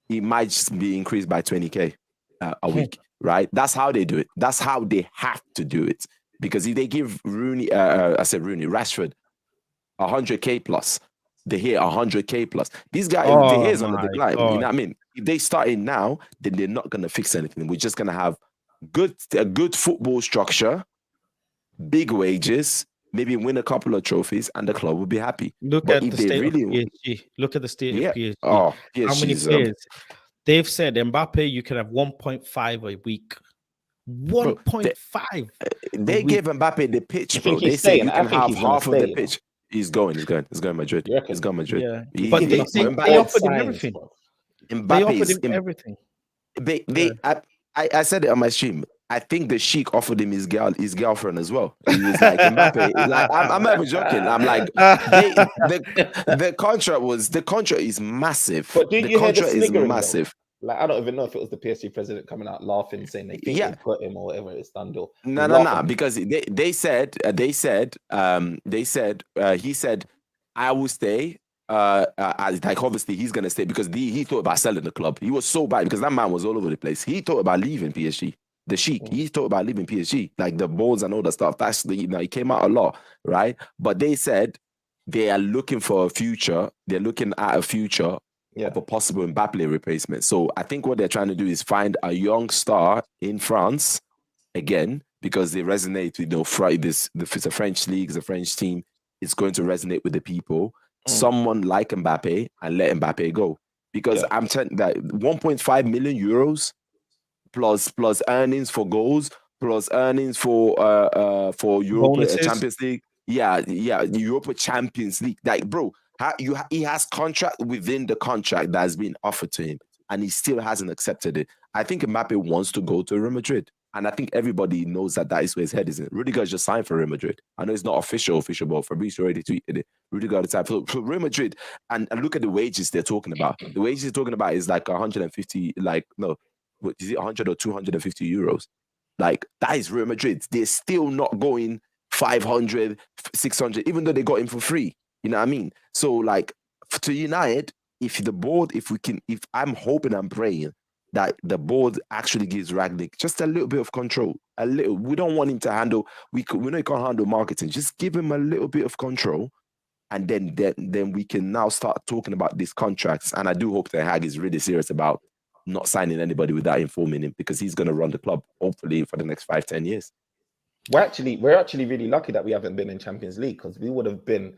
it might just be increased by 20K a week, right? That's how they do it. That's how they have to do it. Because if they give Rashford 100K plus, they hear 100K plus. These guys, the hair's on the decline. You know what I mean? If they start in now, then they're not going to fix anything. We're just going to have a good football structure, big wages, maybe win a couple of trophies, and the club will be happy. Look at the state of PSG. Look at the state of PSG. Oh, PSG. How many players? They've said Mbappe, you can have 1.5 a week. 1.5. They gave Mbappe the pitch, bro. They say you can have half of the pitch. He's going Madrid. He's going Madrid. Yeah. But they offered him everything. They offered him everything. I said it on my stream. I think the Sheik offered him his girlfriend as well. He was like, Mbappe. Like, I'm not even joking. I'm like, the contract is massive. But did you hear the sniggering, massive. Though? Like, I don't even know if it was the PSG president coming out laughing, saying they think they put him or whatever it's done. No, because he said, I will stay. Like, obviously he's gonna stay because he thought about selling the club. He was so bad because that man was all over the place. He thought about leaving PSG. The Sheik, he thought about leaving PSG, like the boards and all that stuff. That's he came out a lot, right? But they said they are looking for a future. They're looking at a future of a possible Mbappe replacement. So I think what they're trying to do is find a young star in France again, because they resonate with it's a French league, it's a French team. It's going to resonate with the people. Someone like Mbappe, and let Mbappe go. Because I'm telling that 1.5 million euros plus earnings for goals, plus earnings for Europa Champions League. Europa Champions League. Like, bro, he has contract within the contract that has been offered to him, and he still hasn't accepted it. I think Mbappe wants to go to Real Madrid, and I think everybody knows that is where his head is in. Rudiger just signed for Real Madrid. I know it's not official, but Fabrizio already tweeted it. Rudiger the time for Real Madrid, and look at the wages they're talking about. The wages they're talking about is like 150, what is it, 100 or 250 euros? Like, that is Real Madrid. They're still not going 500, 600, even though they got him for free. You know what I mean? So, like, to United, if I'm hoping, I'm praying that the board actually gives Ragnick just a little bit of control. A little. We don't want him to handle. We know he can't handle marketing. Just give him a little bit of control, and then we can now start talking about these contracts. And I do hope that Hag is really serious about not signing anybody without informing him, because he's going to run the club hopefully for the next 5-10 years. We're actually really lucky that we haven't been in Champions League, because we would have been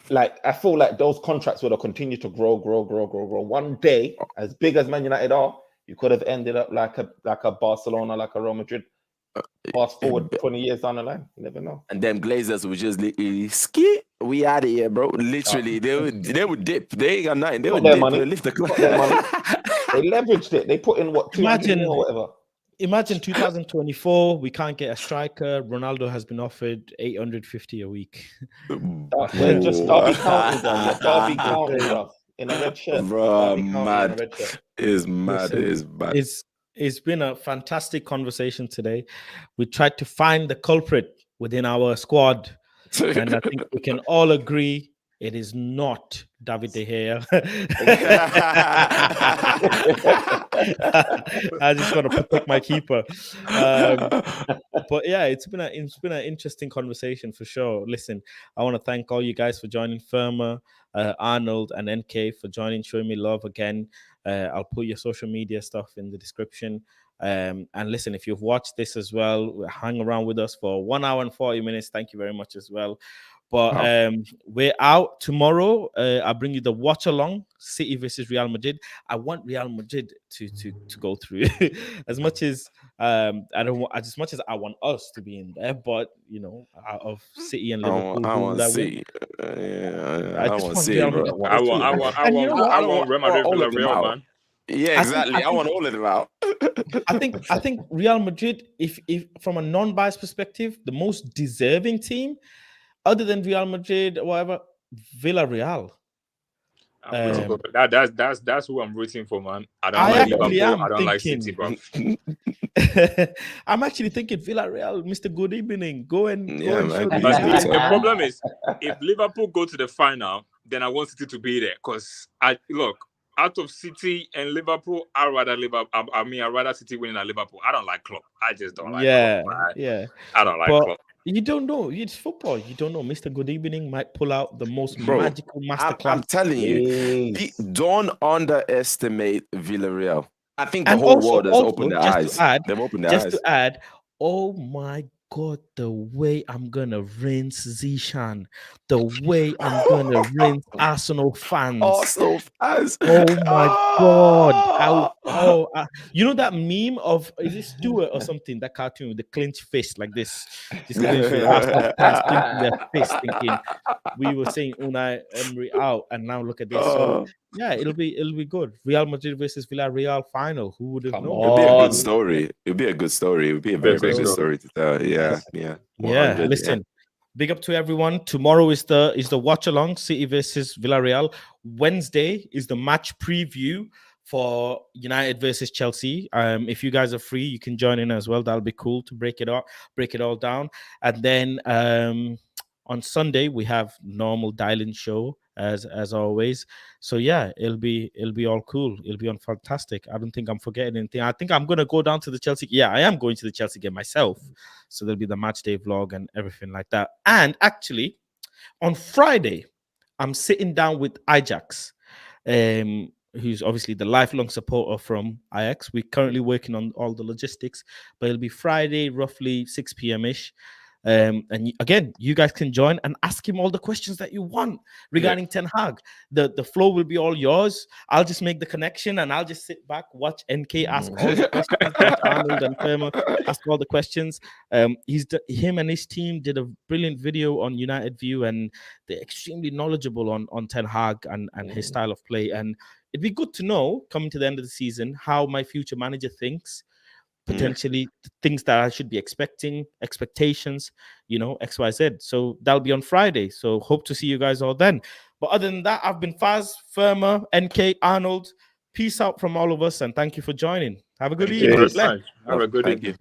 like, I feel like those contracts would have continued to grow. One day, as big as Man United are, you could have ended up like a Barcelona, like a Real Madrid. Fast forward 20 years down the line, you never know. And them Glazers would just ski. We out of here, bro. Literally, they would dip. They ain't got nothing. They would dip. Money. They lift the club. They leveraged it. They put in what, 200 million or whatever. Imagine 2024, we can't get a striker. Ronaldo has been offered 850 a week. We're just Derby County, bro. Derby County, bro. In a red shirt. Bro, mad. It's mad. It's been a fantastic conversation today. We tried to find the culprit within our squad. And I think we can all agree It is not David De Gea. I just want to protect my keeper. But yeah, it's been an interesting conversation for sure. Listen, I want to thank all you guys for joining, Firma, Arnold, and NK for joining, showing me love again. I'll put your social media stuff in the description. And listen, if you've watched this as well, hang around with us for 1 hour and 40 minutes. Thank you very much as well. But we're out tomorrow. I'll bring you the watch along, City versus Real Madrid. I want Real Madrid to go through as much as I don't want, as much as I want us to be in there, but you know, out of City and Liverpool, I want that City. I just want City, Real bro. Madrid. I want Real Madrid, Villarreal, man. Yeah, exactly. I want all of them out. I think Real Madrid, if from a non-biased perspective, the most deserving team, other than Real Madrid or whatever, Villarreal. That's who I'm rooting for, man. I don't I like actually Liverpool. am I don't like thinking- City, bro. I'm actually thinking Villarreal, Mr. Good Evening. Go and man. show But these But guys. the problem is, if Liverpool go to the final, then I want City to be there. Because out of City and Liverpool, I'd rather City winning than Liverpool. I don't like Klopp. I just don't like Klopp. Yeah. I don't like But Klopp. you don't know. It's football. You don't know. Mr. Good Evening might pull out the most magical masterclass. I'm telling you, don't underestimate Villarreal. I think the And whole also- world has also, opened their just eyes. to add- They've opened their Just eyes. to add, oh my God, the way I'm gonna rinse Zishan, the way I'm gonna rinse Arsenal fans. Arsenal fans. Oh my God! You know that meme of, is it Stewart or something? That cartoon with the clenched fist like this, just clenched fist. Arsenal fans clenching their fist, thinking we were saying Unai Emery out, and now look at this. So yeah, it'll be good. Real Madrid versus Villarreal final. Who would have known? It'll be a good story. It'll be a good story. It'll be a very, very good story to tell. Yeah. 100, Listen, big up to everyone. Tomorrow is the watch along, City versus Villarreal. Wednesday is the match preview for United versus Chelsea. If you guys are free, you can join in as well. That'll be cool to break it all down. And then on Sunday we have normal dial-in show as always. So yeah, it'll be all cool. It'll be on fantastic. I don't think I'm forgetting anything. I think I'm gonna go down to the Chelsea. Yeah, I am going to the Chelsea game myself. So there'll be the match day vlog and everything like that. And actually, on Friday, I'm sitting down with Ajax, who's obviously the lifelong supporter from Ajax. We're currently working on all the logistics, but it'll be Friday, roughly 6 p.m. ish. And again, you guys can join and ask him all the questions that you want regarding Ten Hag. The flow will be all yours. I'll just make the connection and I'll just sit back, watch NK ask all the questions, watch Arnold and Firma ask all the questions. Him and his team did a brilliant video on United View, and they're extremely knowledgeable on Ten Hag and his style of play. And it'd be good to know, coming to the end of the season, how my future manager thinks. Potentially things that I should be expecting, expectations, XYZ. So that'll be on Friday. So hope to see you guys all then. But other than that, I've been Faz, Firma, NK, Arnold. Peace out from all of us, and thank you for joining. Have a good evening. Have a good evening.